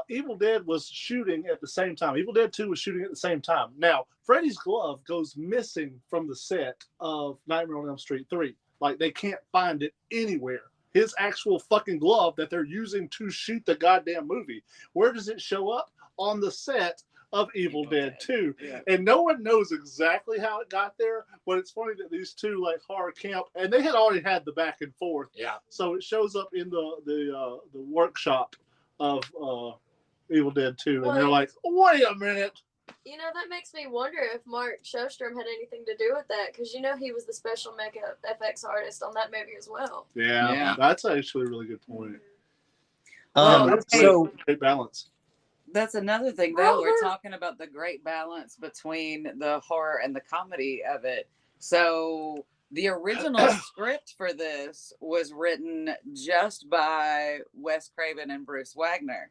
Evil Dead was shooting at the same time. Evil Dead 2 was shooting at the same time. Now, Freddy's glove goes missing from the set of Nightmare on Elm Street 3. Like, they can't find it anywhere. His actual fucking glove that they're using to shoot the goddamn movie. Where does it show up? On the set of Evil Dead 2. Yeah. And no one knows exactly how it got there, but it's funny that these two, like, horror camp, and they had already had the back and forth. Yeah. So it shows up in the workshop of Evil Dead 2, and they're like, wait a minute. You know, that makes me wonder if Mark Shostrom had anything to do with that, because you know he was the special makeup FX artist on that movie as well. Yeah. That's actually a really good point. So great balance. That's another thing, though. We're talking about the great balance between the horror and the comedy of it. So the original script for this was written just by Wes Craven and Bruce Wagner.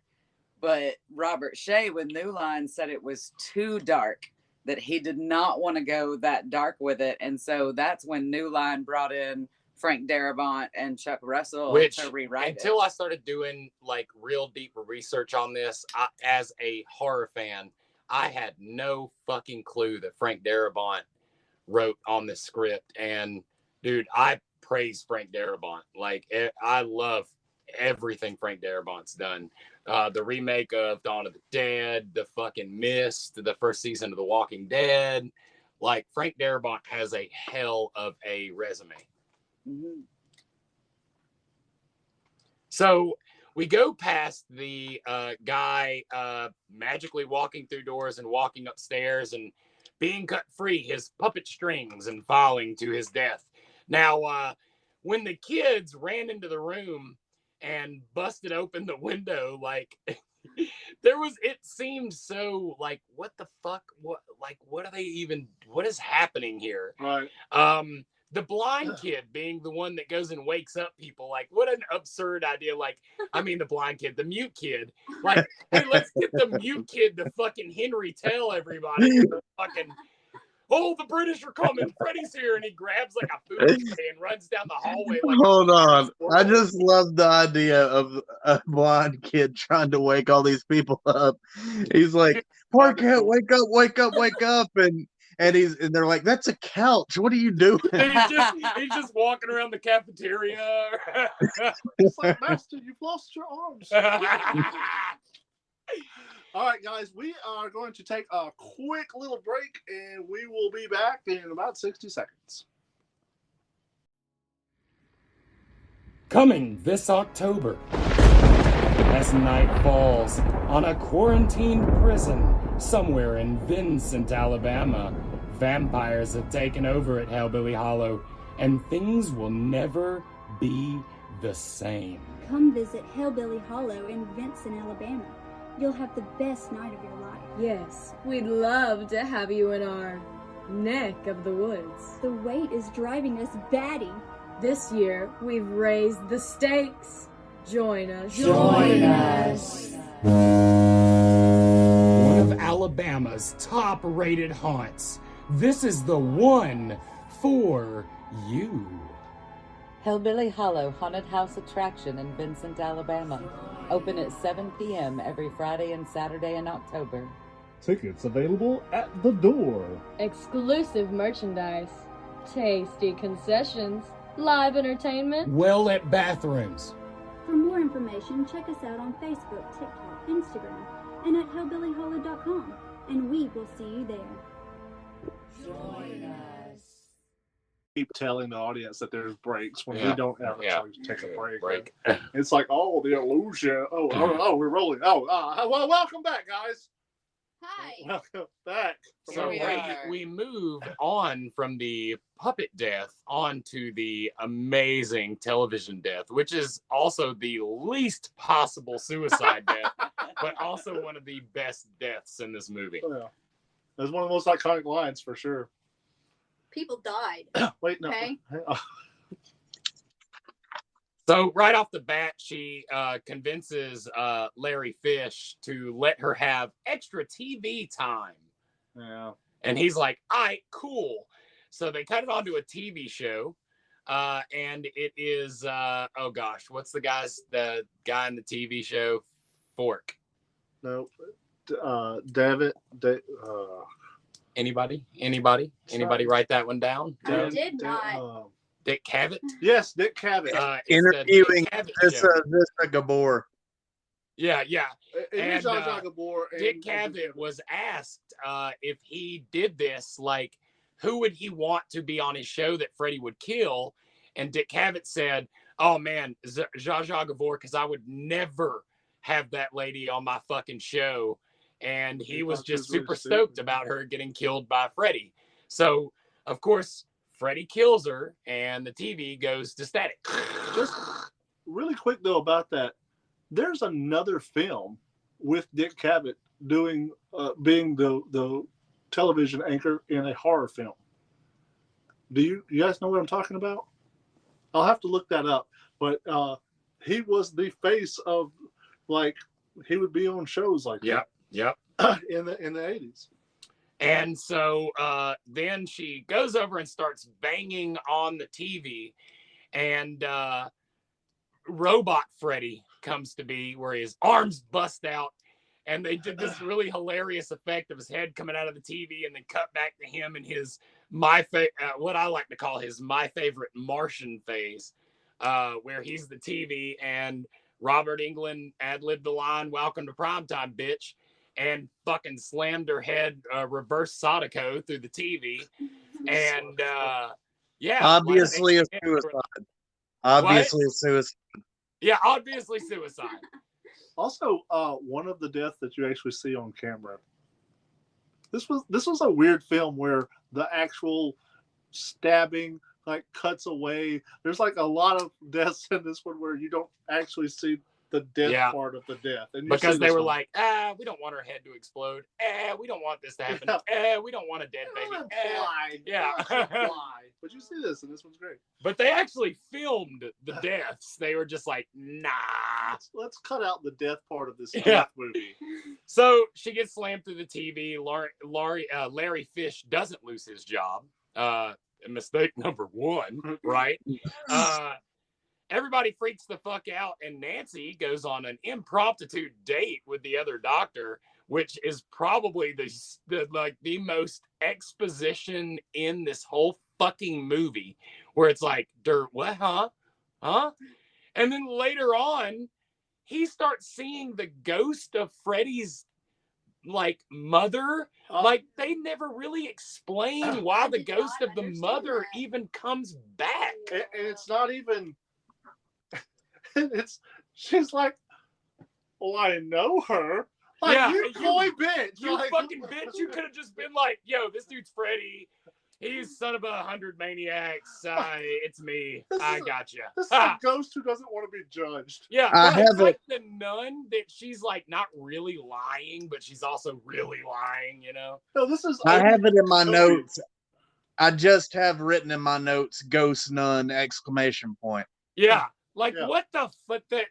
But Robert Shea with New Line said it was too dark, that he did not want to go that dark with it. And so that's when New Line brought in Frank Darabont and Chuck Russell to rewrite until I started doing like real deep research on this, as a horror fan, I had no fucking clue that Frank Darabont wrote on this script. And dude, I praise Frank Darabont. Like, I love everything Frank Darabont's done. The remake of Dawn of the Dead, the fucking Mist, the first season of The Walking Dead. Like, Frank Darabont has a hell of a resume. Mm-hmm. So we go past the guy magically walking through doors and walking upstairs and being cut free, his puppet strings, and falling to his death. Now, when the kids ran into the room and busted open the window, like, it seemed so like, what the fuck? What is happening here? Right. The blind kid being the one that goes and wakes up people, like, what an absurd idea. Like, I mean, the blind kid, the mute kid, like, hey, let's get the mute kid to fucking Henry tell everybody. Fucking, "Oh, the British are coming! Freddy's here!" And he grabs like a food tray and runs down the hallway. Like, Hold on. I just love the idea of a blind kid trying to wake all these people up. He's like, Parkhead, wake up, wake up, wake up. And they're like, that's a couch. What are you doing? he's just walking around the cafeteria. It's like, Master, you've lost your arms. All right, guys, we are going to take a quick little break, and we will be back in about 60 seconds. Coming this October, as night falls on a quarantined prison somewhere in Vincent, Alabama, vampires have taken over at Hellbilly Hollow, and things will never be the same. Come visit Hellbilly Hollow in Vincent, Alabama. You'll have the best night of your life. Yes, we'd love to have you in our neck of the woods. The wait is driving us batty. This year, we've raised the stakes. Join us. Join us. One of Alabama's top-rated haunts. This is the one for you. Hellbilly Hollow Haunted House Attraction in Vincent, Alabama. Open at 7 p.m. every Friday and Saturday in October. Tickets available at the door. Exclusive merchandise, tasty concessions, live entertainment, Well-lit bathrooms. For more information, check us out on Facebook, TikTok, Instagram, and at hellbillyhollow.com. And we will see you there. Join us. Keep telling the audience that there's breaks when we don't ever take a break. It's like, oh, the illusion. Oh, we're rolling. Well, welcome back, guys. Hi. Welcome back. So we move on from the puppet death onto the amazing television death, which is also the least possible suicide death, but also one of the best deaths in this movie. Oh, yeah. That's one of the most iconic lines for sure. People died. Wait, no. Okay. So right off the bat, she convinces Larry Fish to let her have extra TV time. Yeah. And he's like, all right, cool. So they cut it onto a TV show. And it is, oh gosh, what's the guy in the TV show? Fork. No. David. Anybody write that one down? I did not. Dick Cavett? Yes, Dick Cavett. Interviewing this Gabor. Yeah. And Dick Cavett was asked if he did this, like, who would he want to be on his show that Freddy would kill? And Dick Cavett said, oh man, Zsa Zsa Gabor, because I would never have that lady on my fucking show. And he was just super stoked about her getting killed by Freddy. So, of course, Freddy kills her, and the TV goes to static. Just really quick, though, about that. There's another film with Dick Cavett being the television anchor in a horror film. Do you guys know what I'm talking about? I'll have to look that up. But he was the face of, like, he would be on shows like that. Yep. in the 80s. And so then she goes over and starts banging on the TV, and Robot Freddy comes to be, where his arms bust out, and they did this really hilarious effect of his head coming out of the TV, and then cut back to him in his what I like to call his my favorite Martian phase, where he's the TV, and Robert Englund ad-libbed the line, "Welcome to primetime, bitch," and fucking slammed her head reverse Sadako through the TV. And obviously a suicide. Obviously a suicide. Yeah, obviously suicide. Also, one of the deaths that you actually see on camera. This was a weird film where the actual stabbing like cuts away. There's like a lot of deaths in this one where you don't actually see the death Yeah. part of the death. And you Because see they this were one. like, we don't want her head to explode. We don't want this to happen. We don't want a dead baby. Yeah. But you see this, and this one's great. But they actually filmed the deaths. They were just like, nah. Let's cut out the death part of this Yeah. death movie. So she gets slammed through the TV. Larry Fish doesn't lose his job. Mistake number one, right? Everybody freaks the fuck out, and Nancy goes on an impromptu date with the other doctor, which is probably the most exposition in this whole fucking movie, where it's like, what, huh? And then later on, he starts seeing the ghost of Freddy's like mother. Like they never really explain why the ghost of the mother even comes back. And it's not even. She's like, well, I know her. Like, Yeah, you coy bitch. You Like, fucking bitch. You could have just been like, yo, this dude's Freddy. He's son of 100 maniacs. It's me. I got you. This is a ghost who doesn't want to be judged. Yeah, I it's have like the nun that she's like not really lying, but she's also really lying, you know? No, this is. I have it in my Toby. notes. I just have written in my notes, "Ghost Nun!" exclamation point. Yeah. Like, Yeah. what the fuck? That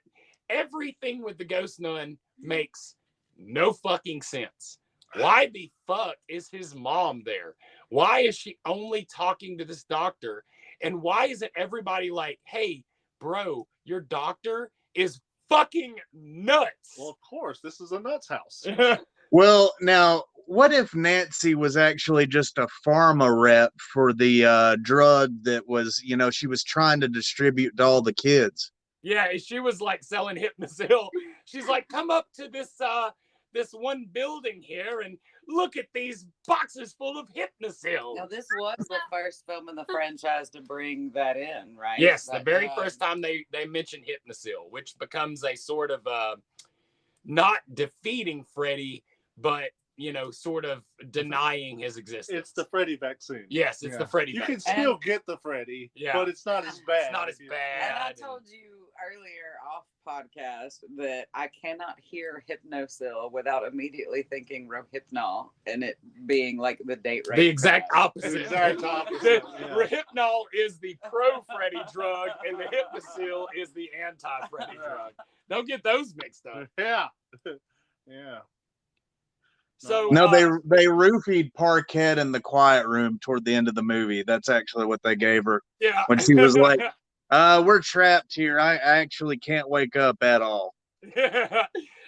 everything with the ghost nun makes no fucking sense. Why the fuck is his mom there? Why is she only talking to this doctor? And why isn't everybody like, hey, bro, your doctor is fucking nuts? Well, of course, this is a nuts house. Well, now, what if Nancy was actually just a pharma rep for the drug that was, she was trying to distribute to all the kids? Yeah, she was like selling Hypnosil. She's like, come up to this one building here and look at these boxes full of Hypnosil. Now, this was the first film in the franchise to bring that in, right? Yes, the That very drug. first time they mentioned Hypnosil, which becomes a sort of not defeating Freddy, but sort of denying his existence. It's the Freddy vaccine. Yes, it's the Freddy You vaccine. can still get the Freddy, but it's not as bad. It's not as And bad. I told you earlier off podcast that I cannot hear Hypnosil without immediately thinking Rohypnol and it being like the date rape. The exact drug. opposite. The exact opposite. Rohypnol is the pro-Freddy drug, and the Hypnosil is the anti-Freddy drug. Don't get those mixed up. Yeah. Yeah. So No, they roofied Parkhead in the quiet room toward the end of the movie. That's actually what they gave her yeah. when she was like, we're trapped here. I actually can't wake up at all.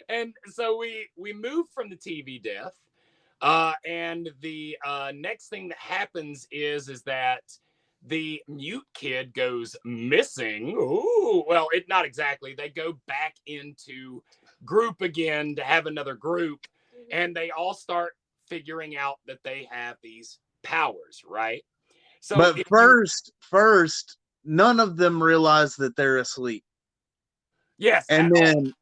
And so we move from the TV death, and the next thing that happens is that the mute kid goes missing. Ooh, well, not exactly. They go back into group again to have another group, and they all start figuring out that they have these powers, right? So, But first, none of them realize that they're asleep. yes, And then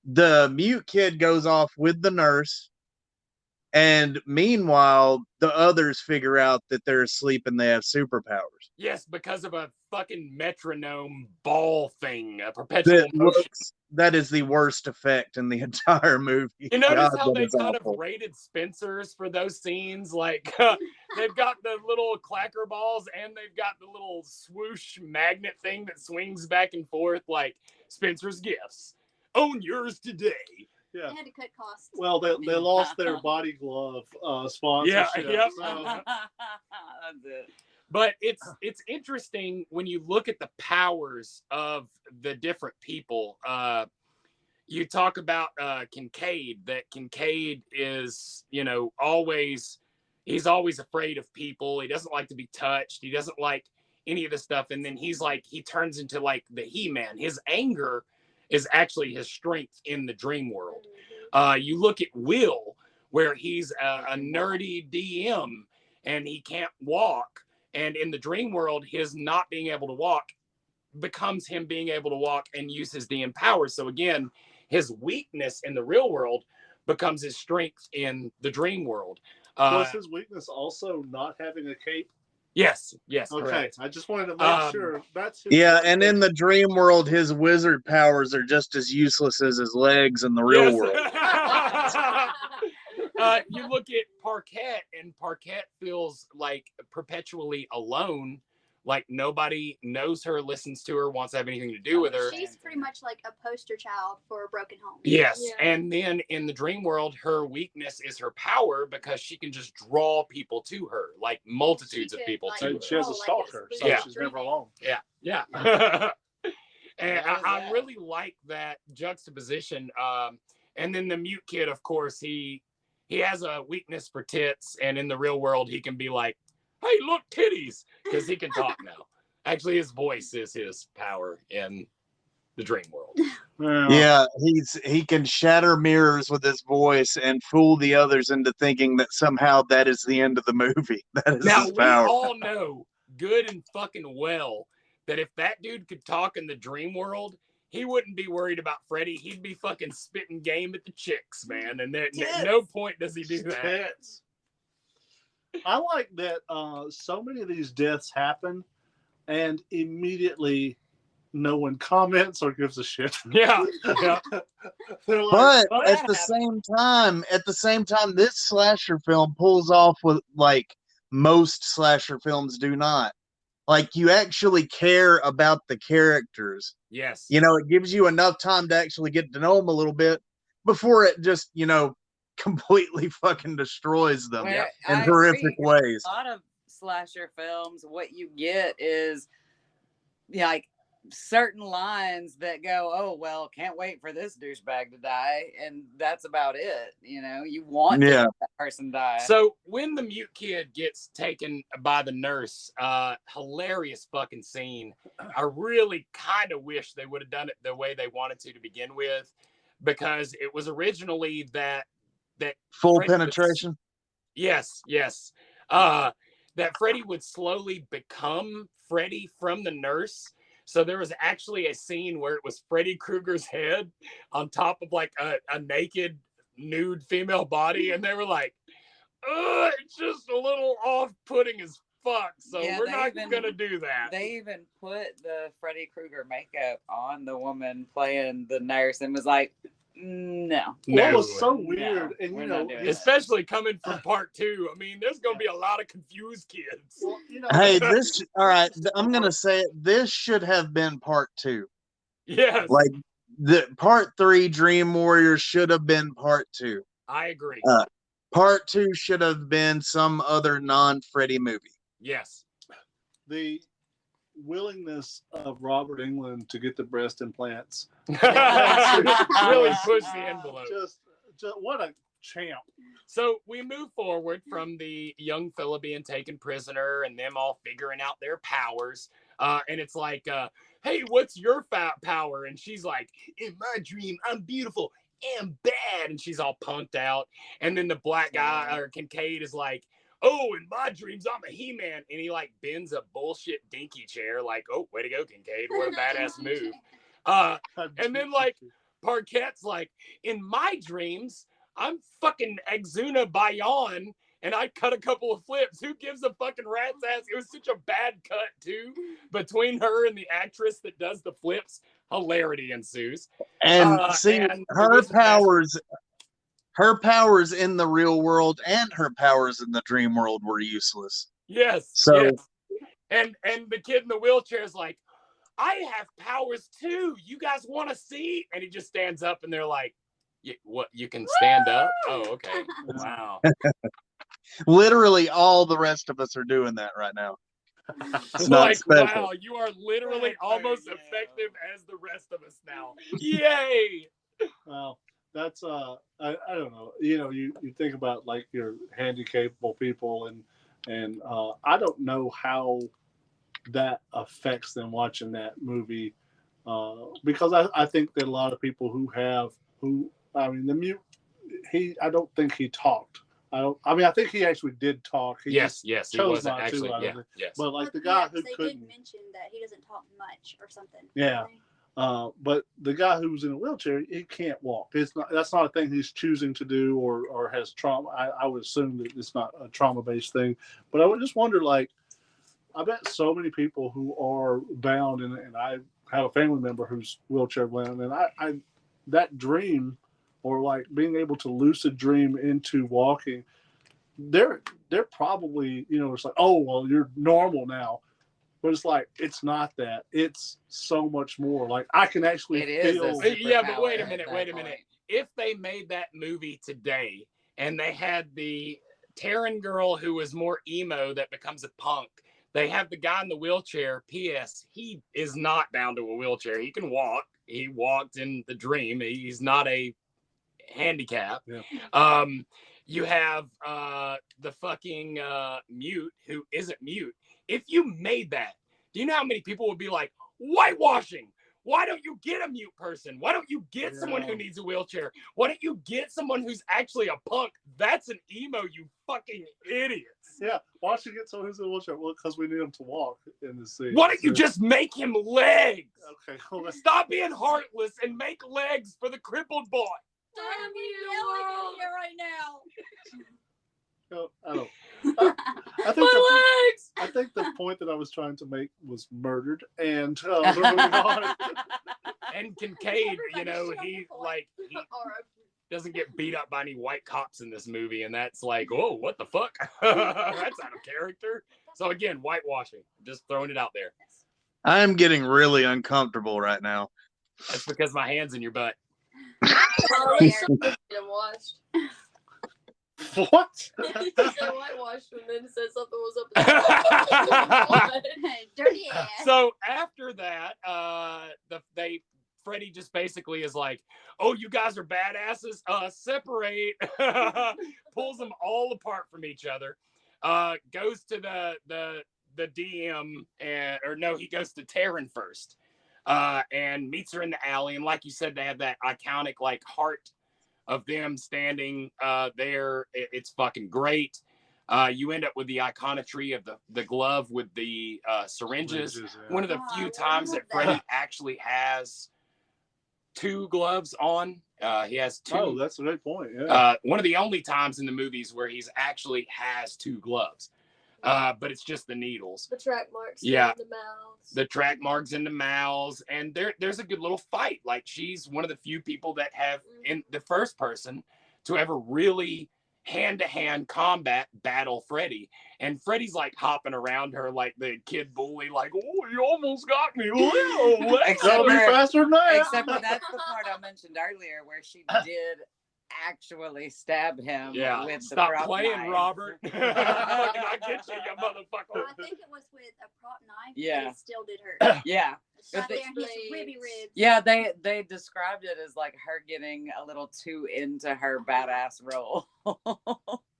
the mute kid goes off with the nurse. And meanwhile, the others figure out that they're asleep and they have superpowers. yes, because of a fucking metronome ball thing, a perpetual motion. That is the worst effect in the entire movie. You notice God, how that they is kind awful. of rated Spencer's for those scenes? Like, they've got the little clacker balls and they've got the little swoosh magnet thing that swings back and forth, like Spencer's Gifts. Own yours today. Yeah. They had to cut costs. Well, they lost their body glove sponsorship. Yeah. So. That's it. But it's interesting when you look at the powers of the different people. You talk about Kincaid, that Kincaid is, he's always afraid of people. He doesn't like to be touched. He doesn't like any of this stuff. And then he turns into like the He-Man. His anger is actually his strength in the dream world. You look at Will, where he's a nerdy DM and he can't walk. And in the dream world, his not being able to walk becomes him being able to walk and use his DM powers. So again, his weakness in the real world becomes his strength in the dream world. Was his weakness also not having a cape? Yes, Okay, correct. I just wanted to make sure that's his and in the dream world, his wizard powers are just as useless as his legs in the real world. You look at Parquet, and Parquet feels like perpetually alone. Like nobody knows her, listens to her, wants to have anything to do with her. She's pretty much like a poster child for a broken home. Yes, and then in the dream world, her weakness is her power because she can just draw people to her, like multitudes of people to her. She has a stalker, so she's never alone. Yeah. And I really like that juxtaposition. And then the mute kid, of course, he has a weakness for tits, and in the real world, he can be like, "Hey, look, titties," because he can talk now. Actually, his voice is his power in the dream world. Yeah, he can shatter mirrors with his voice and fool the others into thinking that somehow that is the end of the movie. That is Now, his we power. all know good and fucking well that if that dude could talk in the dream world, he wouldn't be worried about Freddy. He'd be fucking spitting game at the chicks, man. And at no point does he do that. Tits. I like that so many of these deaths happen and immediately no one comments or gives a shit. Yeah. They're But "Oh, at that the happened." same time, this slasher film pulls off what like most slasher films do not. Like you actually care about the characters. Yes. You know, it gives you enough time to actually get to know them a little bit before it just, completely fucking destroys them Well, in I horrific agree. ways. A lot of slasher films, what you get is like certain lines that go, "Oh well, can't wait for this douchebag to die," and that's about it. You want to have that person die. So when the mute kid gets taken by the nurse, hilarious fucking scene. I really kind of wish they would have done it the way they wanted to begin with, because it was originally that Full Freddy penetration. Yes. That Freddy would slowly become Freddy from the nurse. So there was actually a scene where it was Freddy Krueger's head on top of like a naked, nude female body, and they were like, it's just a little off-putting as fuck, so we're not gonna do that. They even put the Freddy Krueger makeup on the woman playing the nurse and was like, no. Well, it was so weird, and especially coming from part 2. I mean, there's gonna be a lot of confused kids. Well, Hey, all right, I'm gonna say it. This should have been part 2. Yes. Like the part 3 Dream Warriors should have been part 2. I agree. Part 2 should have been some other non-Freddy movie. Yes. The willingness of Robert Englund to get the breast implants really pushed the envelope. Just what a champ. So we move forward from the young fella being taken prisoner and them all figuring out their powers. And it's like, hey, what's your power? And she's like, in my dream, I'm beautiful and bad. And she's all punked out. And then the black guy, or Kincaid, is like, oh, in my dreams, I'm a He-Man. And he like bends a bullshit dinky chair, like, oh, way to go, Kincaid. What a badass move. And then like Parquet's like, in my dreams, I'm fucking Exuna Bayon, and I cut a couple of flips. Who gives a fucking rat's ass? It was such a bad cut, too, between her and the actress that does the flips. Hilarity ensues. And her powers in the real world and her powers in the dream world were useless. Yes. So, yes. And the kid in the wheelchair is like, I have powers too. You guys want to see? And he just stands up, and they're like, what? You can stand up? Oh, okay. Wow. Literally, all the rest of us are doing that right now. It's not like, special. wow, you are literally almost effective as the rest of us now. Yay! Well, that's I don't know. You think about like your handicapable people, and I don't know how that affects them watching that movie, because I think that a lot of people the mute, I don't think he talked. I think he actually did talk. He yes, he chose not actually. to. Yes. But like the guy who they couldn't. did mention that he doesn't talk much or something. Yeah. But the guy who's in a wheelchair, he can't walk. That's not a thing he's choosing to do or has trauma. I would assume that it's not a trauma-based thing. But I would just wonder, like, I bet so many people who are bound, and I have a family member who's wheelchair bound, and I that dream, or like being able to lucid dream into walking, they're probably, it's like, oh well, you're normal now. But it's like, it's not that. It's so much more. Like, I can actually feel. Yeah, but wait a minute. If they made that movie today and they had the Terran girl who was more emo that becomes a punk, they have the guy in the wheelchair. P.S. He is not bound to a wheelchair. He can walk. He walked in the dream. He's not a handicap. Yeah. You have the fucking mute who isn't mute. If you made that, do you know how many people would be like, whitewashing? Why don't you get a mute person? Why don't you get someone who needs a wheelchair? Why don't you get someone who's actually a punk? That's an emo, you fucking idiots. Yeah, why don't you get someone who's in a wheelchair? Well, because we need him to walk in the scene. Why don't you just make him legs? Okay, hold on. Stop being heartless and make legs for the crippled boy. Damn you, here right now. I think the point that I was trying to make was murdered, and we're moving on. And Kincaid, he doesn't get beat up by any white cops in this movie, and that's like, oh, what the fuck? That's out of character. So again, whitewashing. Just throwing it out there. I'm getting really uncomfortable right now. That's because my hand's in your butt. What? He said whitewashed and then said something was up. Dirty ass. So after that, Freddie just basically is like, oh, you guys are badasses. Separate. Pulls them all apart from each other. Goes to the DM, he goes to Taryn first. And meets her in the alley. And like you said, they have that iconic like heart of them standing there. It's fucking great. You end up with the iconography of the glove with the syringes. One of the few times that Freddie actually has two gloves on. He has two. Oh, that's a great point. Yeah. One of the only times in the movies where he's actually has two gloves. But it's just the needles. The track marks in the mouths. The track marks in the mouths. And there's a good little fight. Like, she's one of the few people that have, in the first person, to ever really hand-to-hand combat battle Freddy. And Freddy's like hopping around her like the kid bully, like, oh, you almost got me. Gotta be faster than that. Except for that's the part I mentioned earlier where she did actually stab him with the Stop prop playing, knife. Robert. I get you, you motherfucker. I think it was with a prop knife. Yeah. But it still did hurt. Yeah. Right there in his ribby ribs. Yeah, they described it as like her getting a little too into her badass role.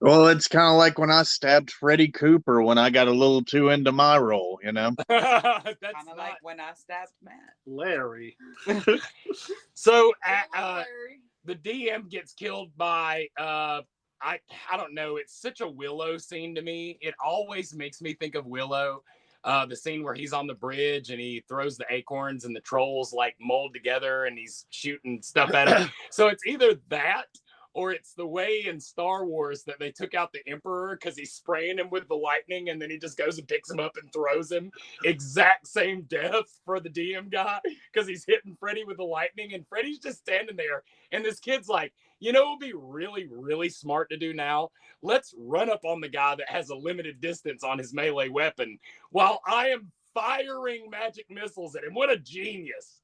Well, it's kind of like when I stabbed Freddie Cooper when I got a little too into my role, That's kind of like when I stabbed Matt. Larry. So the DM gets killed by I don't know, it's such a Willow scene to me. It always makes me think of Willow. The scene where he's on the bridge and he throws the acorns and the trolls like mold together and he's shooting stuff at him. So it's either that or it's the way in Star Wars that they took out the Emperor because he's spraying him with the lightning and then he just goes and picks him up and throws him. Exact same death for the DM guy because he's hitting Freddy with the lightning and Freddy's just standing there. And this kid's like, you know, it would be really, really smart to do now. Let's run up on the guy that has a limited distance on his melee weapon while I am firing magic missiles at him. What a genius.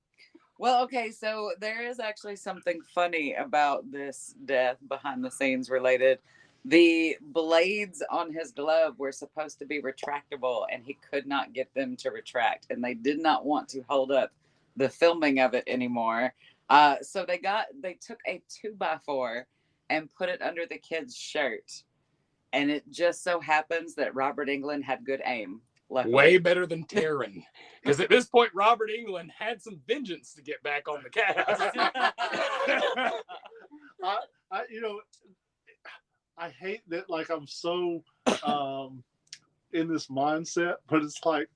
Well, okay, so there is actually something funny about this death behind the scenes related. The blades on his glove were supposed to be retractable and he could not get them to retract and they did not want to hold up the filming of it anymore. So they took a 2x4 and put it under the kid's shirt. And it just so happens that Robert Englund had good aim. Luckily. Way better than Taryn. Because at this point, Robert Englund had some vengeance to get back on the cast. I hate that, like, I'm so in this mindset, but it's like,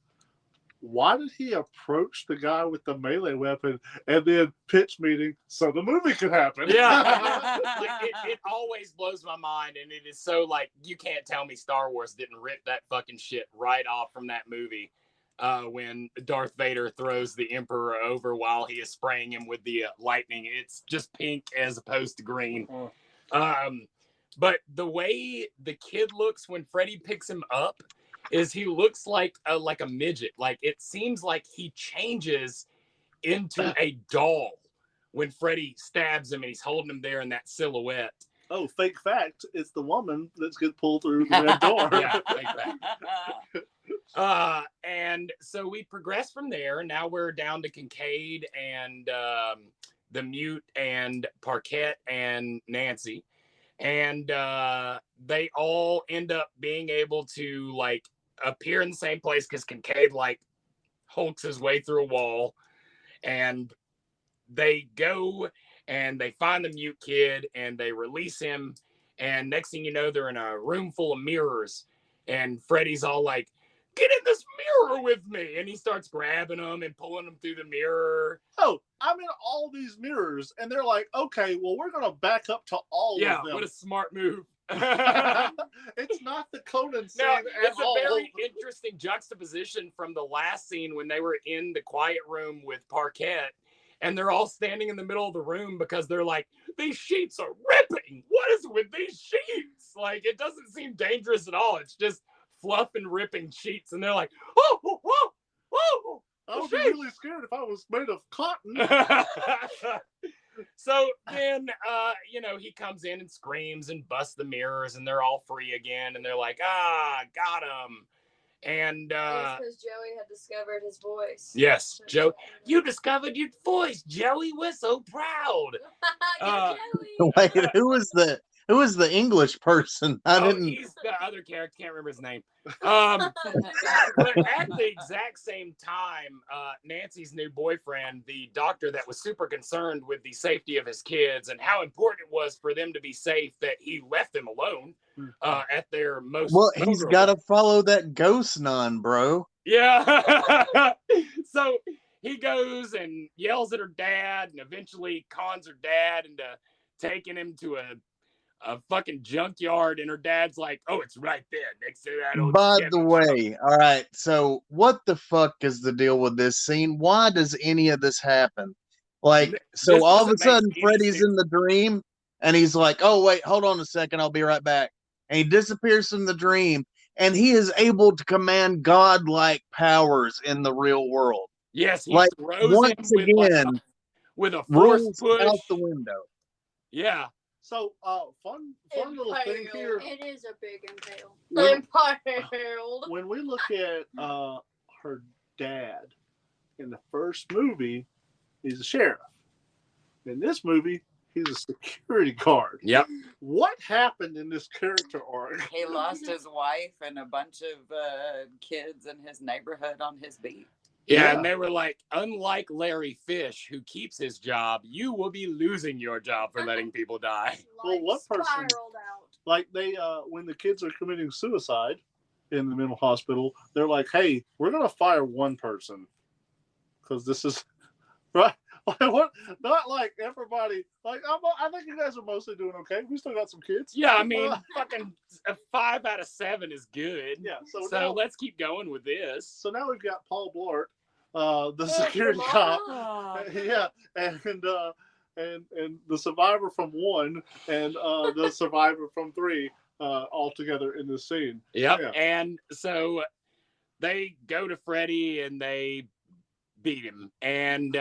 why did he approach the guy with the melee weapon and then pitch meeting so the movie could happen? Yeah. It always blows my mind, and it is so like, you can't tell me Star Wars didn't rip that fucking shit right off from that movie. When Darth Vader throws the Emperor over while he is spraying him with the lightning. It's just pink as opposed to green. But the way the kid looks when Freddy picks him up is he looks like a midget. Like, it seems like he changes into a doll when Freddy stabs him and he's holding him there in that silhouette. Oh, fake fact. It's the woman that's getting pulled through the red door. Yeah, fake fact. And so we progress from there. Now we're down to Kincaid and the Mute and Parquette and Nancy. And they all end up being able to, like, appear in the same place because Kincaid, like, hulks his way through a wall. And they go and they find the Mute kid and they release him. And next thing you know, they're in a room full of mirrors. And Freddy's all like, get in this mirror with me. And he starts grabbing them and pulling them through the mirror. Oh, I'm in all these mirrors. And they're like, okay, well, we're going to back up to all of them. Yeah, what a smart move. It's not the Conan scene No, at it's all. a very interesting juxtaposition from the last scene when they were in the quiet room with Parquette. And they're all standing in the middle of the room because they're like, these sheets are ripping. What is with these sheets? Like, it doesn't seem dangerous at all. It's just fluff and ripping sheets. And they're like, oh, oh, oh, oh. I would be really scared if I was made of cotton. So then, he comes in and screams and busts the mirrors and they're all free again. And they're like, got him. And because Joey had discovered his voice. Yes, Joe, you discovered your voice, Joey. We're so proud. Wait, who was the English person? He's the other character. Can't remember his name. But at the exact same time, Nancy's new boyfriend, the doctor that was super concerned with the safety of his kids and how important it was for them to be safe, that he left them alone at their most. Well, he's got to follow that ghost nun, bro. Yeah. So he goes and yells at her dad and eventually cons her dad into taking him to a fucking junkyard, and her dad's like, oh, it's right there next to that old By Chevy the way, all right, so what the fuck is the deal with this scene? Why does any of this happen? Like, so all of a sudden Freddy's in the dream and he's like, oh wait, hold on a second, I'll be right back. And he disappears from the dream and he is able to command godlike powers in the real world. Yes, he like throws once him with again with a force rules push out the window. Yeah. So, fun little thing here. It is a big impale. When we look at her dad in the first movie, he's a sheriff. In this movie, he's a security guard. Yep. What happened in this character arc? He lost his wife and a bunch of kids in his neighborhood on his beat. Yeah, and they were like, unlike Larry Fish, who keeps his job, you will be losing your job for letting people die. Well, what person? Like they, when the kids are committing suicide in the mental hospital, they're like, "Hey, we're gonna fire one person because this is right." What? Not like everybody. Like I think you guys are mostly doing okay. We still got some kids. Yeah, I mean, fucking 5 out of 7 is good. Yeah. So now, now, let's keep going with this. So now we've got Paul Blart, the security cop. Yeah, and the survivor from 1 and the survivor from 3 all together in this scene. Yep. Yeah. And so they go to Freddy and they beat him. And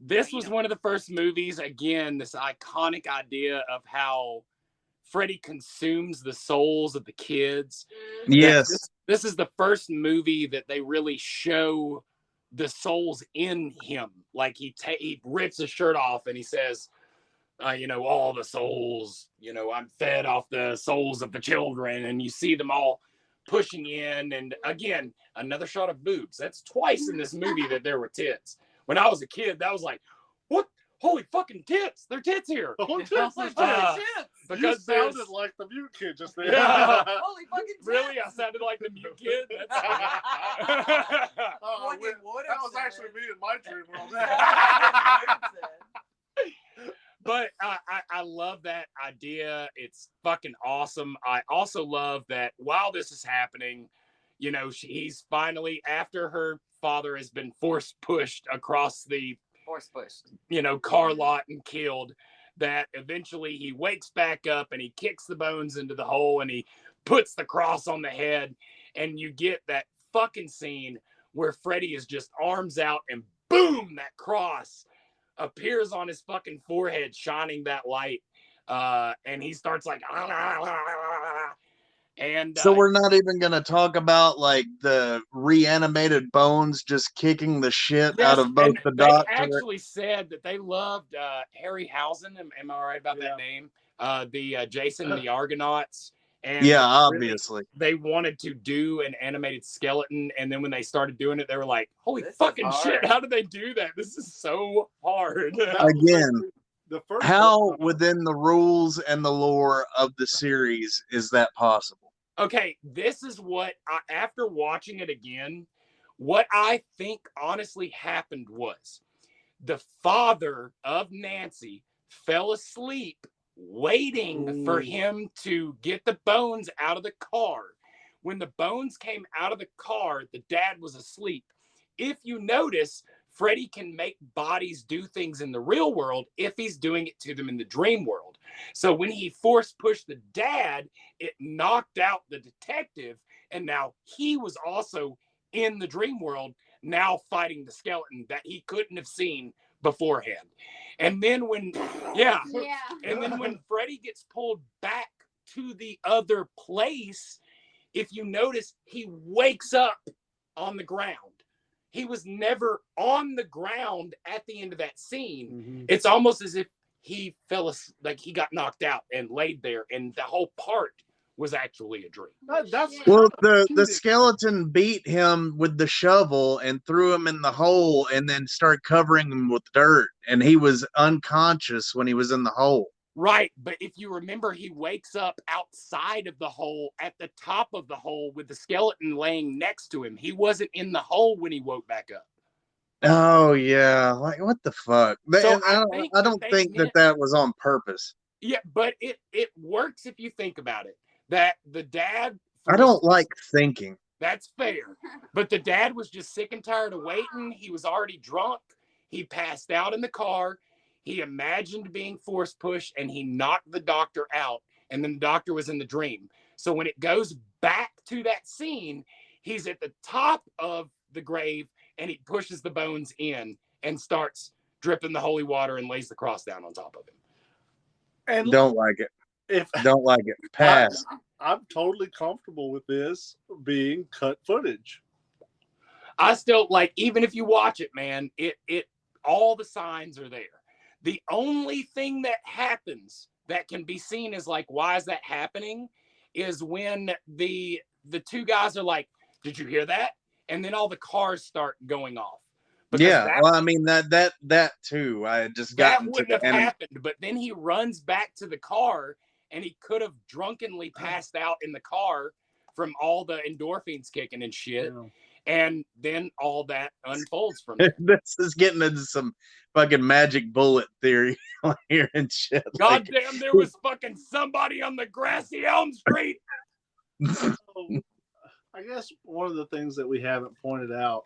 this was one of the first movies, again, this iconic idea of how Freddy consumes the souls of the kids. Yes. This is the first movie that they really show the souls in him. Like he rips his shirt off and he says, all the souls, I'm fed off the souls of the children. And you see them all pushing in. And again, another shot of boobs. That's twice in this movie that there were tits. When I was a kid, that was like, what? Holy fucking tits. They're tits here. Oh, tits. You because sounded there's like the mute kid just there. Yeah. Holy fucking really, I sounded like the mute kid. That's Oh, What you would have that was said. actually me in my dream world. But I love that idea. It's fucking awesome. I also love that while this is happening, you know, he's finally, after her father has been force pushed across the car lot and killed, that eventually he wakes back up and he kicks the bones into the hole and he puts the cross on the head, and you get that fucking scene where Freddy is just arms out and boom, that cross appears on his fucking forehead, shining that light, and he starts like, and so we're not even gonna talk about like the reanimated bones just kicking the shit yes, out of both and the they doctor. actually said that they loved Harryhausen. Am I right about that name? The Jason the Argonauts. And Yeah, really, obviously. they wanted to do an animated skeleton, and then when they started doing it, they were like, "Holy This is fucking shit! hard. How did they do that? This is so hard." Again, the first how within the rules and the lore of the series is that possible? Okay, this is what after watching it again, what I think honestly happened was the father of Nancy fell asleep waiting for him to get the bones out of the car. When the bones came out of the car, the dad was asleep. If you notice, Freddy can make bodies do things in the real world if he's doing it to them in the dream world. So when he force pushed the dad, it knocked out the detective, and now he was also in the dream world, now fighting the skeleton that he couldn't have seen beforehand. And then when and then when Freddy gets pulled back to the other place, if you notice, he wakes up on the ground. He was never on the ground at the end of that scene. Mm-hmm. It's almost as if he like he got knocked out and laid there, and the whole part was actually a dream. Well, the skeleton beat him with the shovel and threw him in the hole and then started covering him with dirt, and he was unconscious when he was in the hole. Right, but if you remember, he wakes up outside of the hole at the top of the hole with the skeleton laying next to him. He wasn't in the hole when he woke back up. Oh yeah, like what the fuck? So I don't think that was on purpose. Yeah, but it works if you think about it. That the dad. I don't like thinking. That's fair, but the dad was just sick and tired of waiting. He was already drunk. He passed out in the car. He imagined being force pushed, and he knocked the doctor out. And then the doctor was in the dream. So when it goes back to that scene, he's at the top of the grave, and he pushes the bones in and starts dripping the holy water and lays the cross down on top of him. And don't like it. Don't like it. Pass. I'm totally comfortable with this being cut footage. I still like, even if you watch it, man, it all the signs are there. The only thing that happens that can be seen as like, why is that happening, is when the two guys are like, did you hear that? And then all the cars start going off. Well, I mean that too. I just got that wouldn't have happened, but then he runs back to the car, and he could have drunkenly passed out in the car from all the endorphins kicking and shit. Yeah. And then all that unfolds from there. This is getting into some fucking magic bullet theory here and shit. God damn, there was fucking somebody on the grassy Elm Street. I guess one of the things that we haven't pointed out,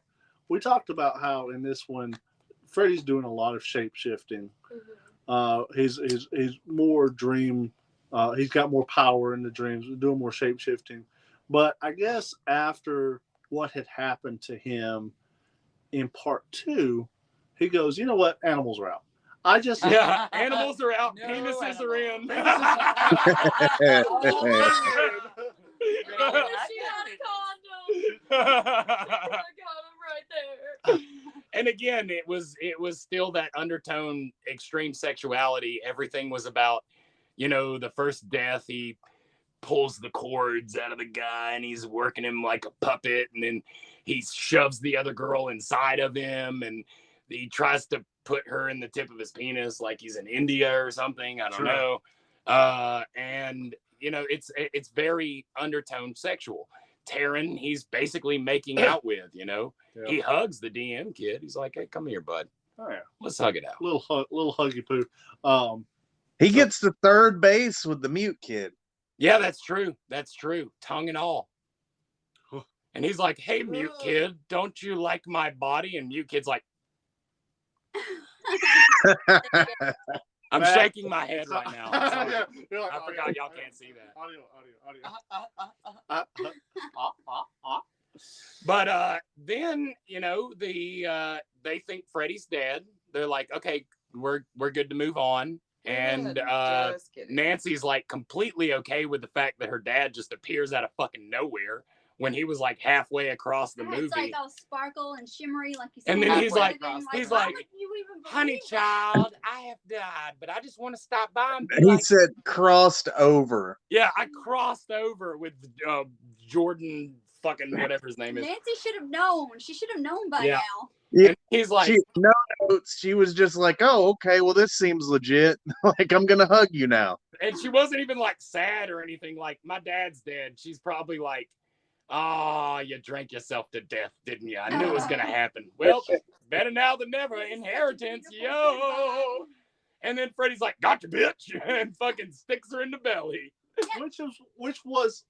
we talked about how in this one, Freddy's doing a lot of shape shifting. He's more dream. He's got more power in the dreams, doing more shape shifting. But I guess after what had happened to him in part 2, he goes, you know what? Animals are out. Animals are out. No, penises are in. And again, it was still that undertone, extreme sexuality. Everything was about, the first death. He pulls the cords out of the guy and he's working him like a puppet, and then he shoves the other girl inside of him, and he tries to put her in the tip of his penis like he's in India or something. I don't know. And you know, it's very undertone sexual. Taryn, he's basically making out with, you know. Yeah. He hugs the DM kid. He's like, "Hey, come here, bud. Oh yeah, let's hug it out." Little huggy poo. He gets to third base with the mute kid. Yeah, that's true. That's true. Tongue and all. And he's like, "Hey, mute kid, don't you like my body?" And mute kid's like, I'm shaking my head right now. Yeah, like, I forgot y'all can't see that. Audio. But then, you know, they think Freddy's dead. They're like, okay, we're good to move on. And Nancy's like completely okay with the fact that her dad just appears out of fucking nowhere when he was like halfway across the movie. It's like all sparkle and shimmery, like you said. And then he's like, "Honey child, I have died, but I just want to stop by and be He said crossed over. Yeah, I crossed over with Jordan fucking whatever his name is. Nancy should have known. She should have known by now. Yeah, and he's like, no notes. She was just like, "Oh, okay. Well, this seems legit. Like, I'm gonna hug you now." And she wasn't even like sad or anything. Like, my dad's dead. She's probably like, "Oh, you drank yourself to death, didn't you? I knew it was gonna happen. Well, better now than never. Inheritance, yo." And then Freddy's like, "Gotcha, bitch," and fucking sticks her in the belly. Which was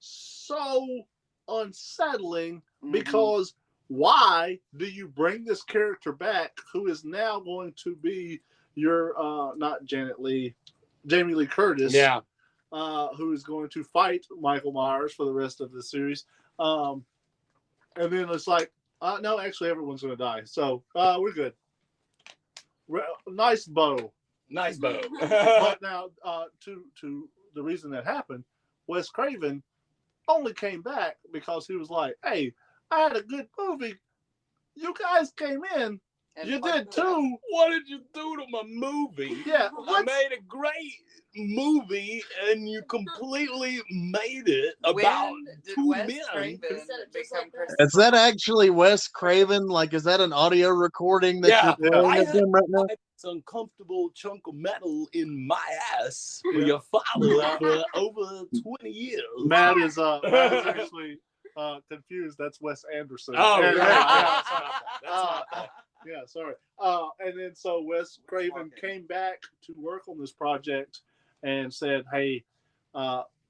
so unsettling because why do you bring this character back who is now going to be your not Janet Leigh, Jamie Lee Curtis? Yeah. Who is going to fight Michael Myers for the rest of the series. And then it's like, no, actually everyone's going to die. So we're good. Nice bow. Nice bow. But now, to the reason that happened, Wes Craven only came back because he was like, "Hey, I had a good movie. You guys came in. You did too. What did you do to my movie? Yeah, I made a great movie, and you completely made it about two men." Is that actually Wes Craven? Like, is that an audio recording that you're playing of him right now? It's uncomfortable chunk of metal in my ass for your father for over 20 years. Matt is actually confused. That's Wes Anderson. Oh, yeah, sorry. And then so Wes Craven came back to work on this project and said, "Hey,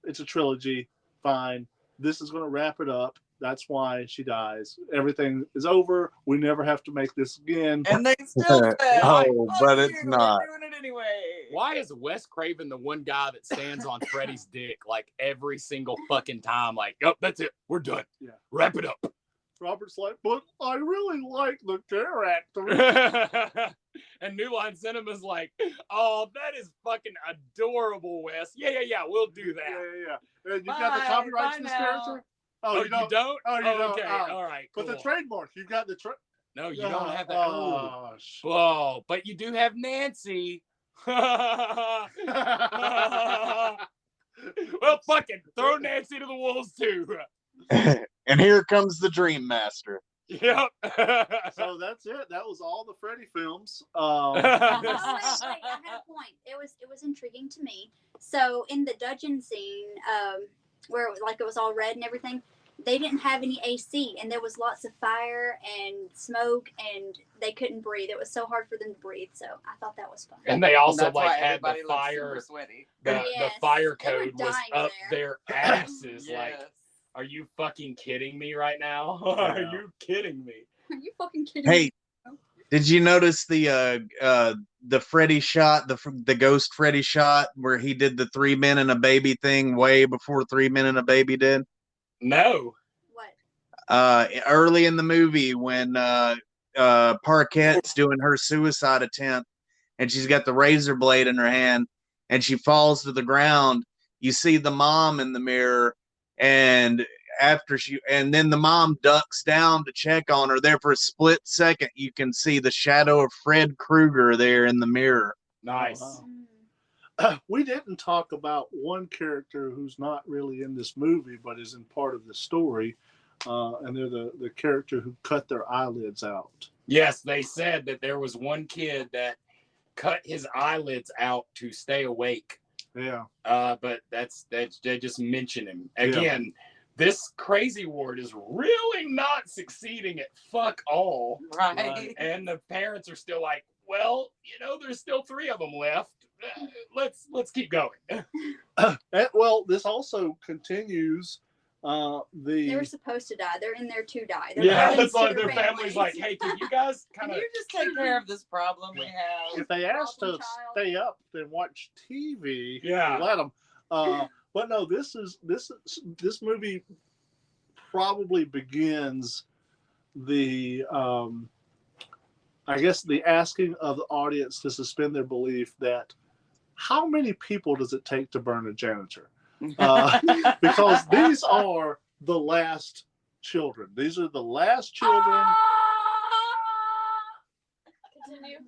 it's a trilogy. Fine. This is going to wrap it up. That's why she dies. Everything is over. We never have to make this again." And they still said, "Oh, but it's not." We're doing it anyway. Why is Wes Craven the one guy that stands on Freddy's dick like every single fucking time? Like, "Oh, that's it. We're done. Yeah. Wrap it up." Robert's like, "But I really like the character." And New Line Cinema's like, "Oh, that is fucking adorable, Wes. Yeah. We'll do that." Yeah. And you got the copyrights to this character? Oh, you don't? Oh, you don't? Okay, all right. But cool. the trademark, you got the No, you don't have that. Gosh. Oh, but you do have Nancy. Well, fucking throw Nancy to the wolves too. And here comes the Dream Master. Yep. So that's it. That was all the Freddy films. Wait, I had a point. It was intriguing to me. So in the dungeon scene, where it was all red and everything, they didn't have any AC, and there was lots of fire and smoke, and they couldn't breathe. It was so hard for them to breathe. So I thought that was fun. And they also That's why had the everybody looked fire. super sweaty. The Yes, fire they were code was dying up their asses. Yes. Like, are you fucking kidding me right now? Are you kidding me? Are you fucking kidding me? Hey, did you notice the Freddy shot, the ghost Freddy shot, where he did the 3 men and a baby thing way before 3 men and a baby did? No. What? Early in the movie when Parquette's doing her suicide attempt and she's got the razor blade in her hand and she falls to the ground, you see the mom in the mirror, and then the mom ducks down to check on her. There for a split second, you can see the shadow of Fred Krueger there in the mirror. Nice. Oh, wow. We didn't talk about one character who's not really in this movie, but is in part of the story. And they're the character who cut their eyelids out. Yes, they said that there was one kid that cut his eyelids out to stay awake. Yeah. But that's they just mention him again. This crazy ward is really not succeeding at fuck all. Right. And the parents are still like, well, there's still 3 of them left. Let's keep going. Well, this also continues. They were supposed to die. They're in there to die. It's like their family's like, hey, can you guys kind of just take care of this problem we have? If they asked to stay up and watch TV, let them. But no, this movie probably begins the I guess the asking of the audience to suspend their belief that how many people does it take to burn a janitor? Because these are the last children. These are the last children. Continue.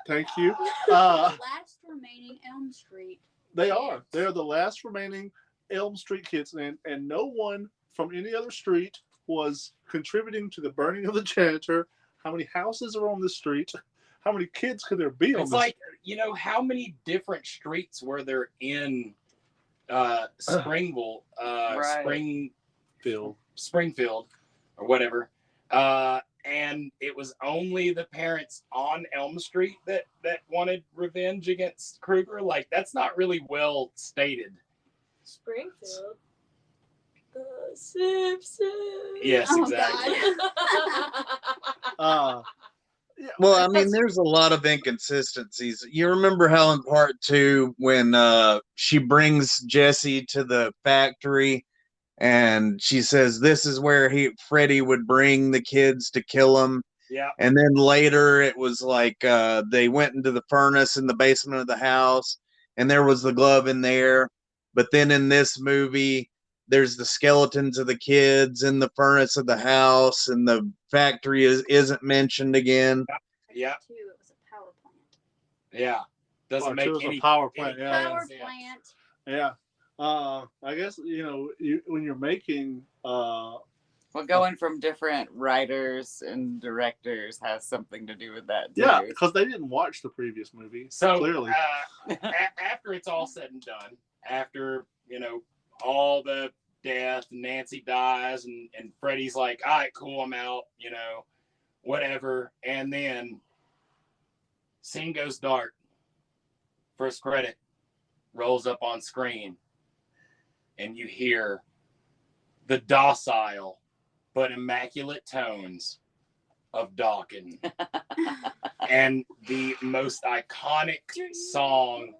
Thank you. The last remaining Elm Street. They are. They're the last remaining Elm Street kids, and no one from any other street was contributing to the burning of the janitor. How many houses are on this street? How many kids could there be on this? It's like, how many different streets were there in Springfield or whatever. And it was only the parents on Elm Street that wanted revenge against Krueger. Like, that's not really well stated. Springfield. The Simpsons. Yes, exactly. Well, I mean, there's a lot of inconsistencies. You remember how in part 2 when she brings Jesse to the factory and she says this is where Freddy would bring the kids to kill him. Yeah. And then later it was like they went into the furnace in the basement of the house and there was the glove in there. But then in this movie, there's the skeletons of the kids in the furnace of the house, and the factory isn't mentioned again. Yeah. It was a power plant. Yeah. Doesn't make any power plant. Power plant. Yeah. I guess when you're making well, going from different writers and directors has something to do with that too. Yeah, because they didn't watch the previous movie. So clearly, after it's all said and done, after all the death, Nancy dies, and Freddy's like, all right, cool, I'm out, whatever. And then scene goes dark. First credit rolls up on screen, and you hear the docile but immaculate tones of Dawkins and the most iconic song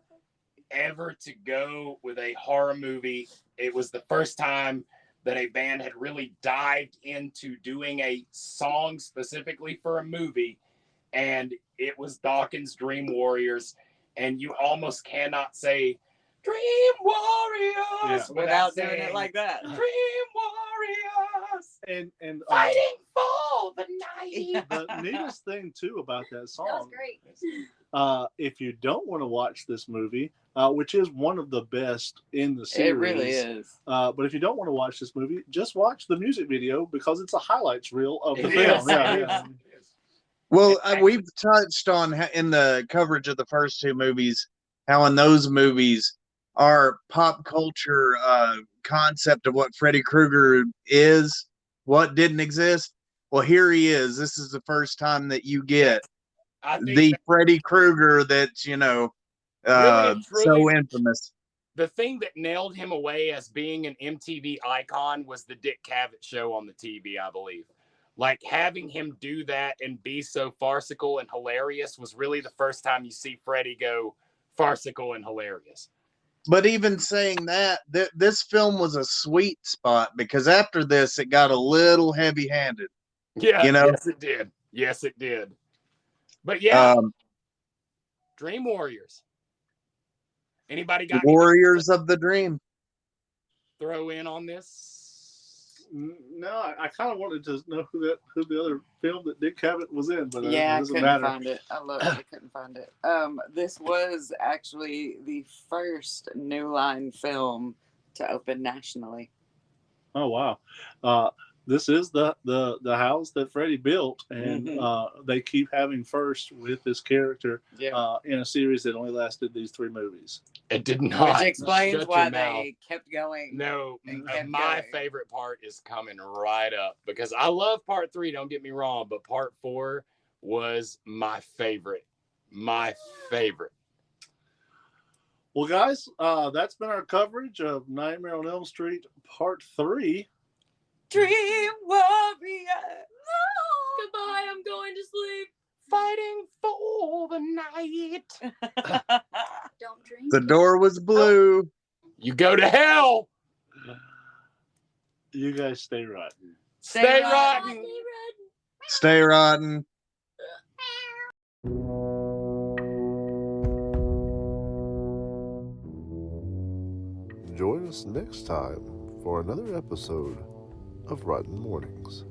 ever to go with a horror movie. It was the first time that a band had really dived into doing a song specifically for a movie, and it was Dawkins' Dream Warriors, and you almost cannot say Dream Warriors without doing it like that. Dream Warriors and fighting for the night. The neatest thing too about that song, That was great. If you don't want to watch this movie, which is one of the best in the series, it really is. But if you don't want to watch this movie, just watch the music video because it's a highlights reel of the It film. is. Yeah. Well, we've touched on in the coverage of the first 2 movies how in those movies our pop culture concept of what Freddy Krueger is, what didn't exist. Well, here he is. This is the first time that you get the Freddy Krueger that's, Really, so infamous. The thing that nailed him away as being an MTV icon was the Dick Cavett show on the TV, I believe. Like, having him do that and be so farcical and hilarious was really the first time you see Freddy go farcical and hilarious. But even saying that, this film was a sweet spot because after this, it got a little heavy-handed. Yeah, yes, it did. Yes, it did. But yeah, Dream Warriors. Anybody got Warriors of the Dream? Throw in on this? No, I kind of wanted to know who the other film that Dick Cavett was in, but yeah, it I doesn't couldn't matter. find it. I looked, I couldn't find it. This was actually the first New Line film to open nationally. Oh wow! this is the house that Freddie built, and they keep having first with this character in a series that only lasted these 3 movies. It did not. Which explains Shut why your mouth. they kept going. No, kept my going. favorite part is coming right up because I love part 3. Don't get me wrong, but part 4 was my favorite. My favorite. Well, guys, that's been our coverage of Nightmare on Elm Street Part 3. Dream Warrior. Goodbye, I'm going to sleep. Fighting for the night. Don't drink. The door was blue. You go to hell. You guys stay rotten. Stay rotten. Stay rotten. Join us next time for another episode of Rotten Mournings.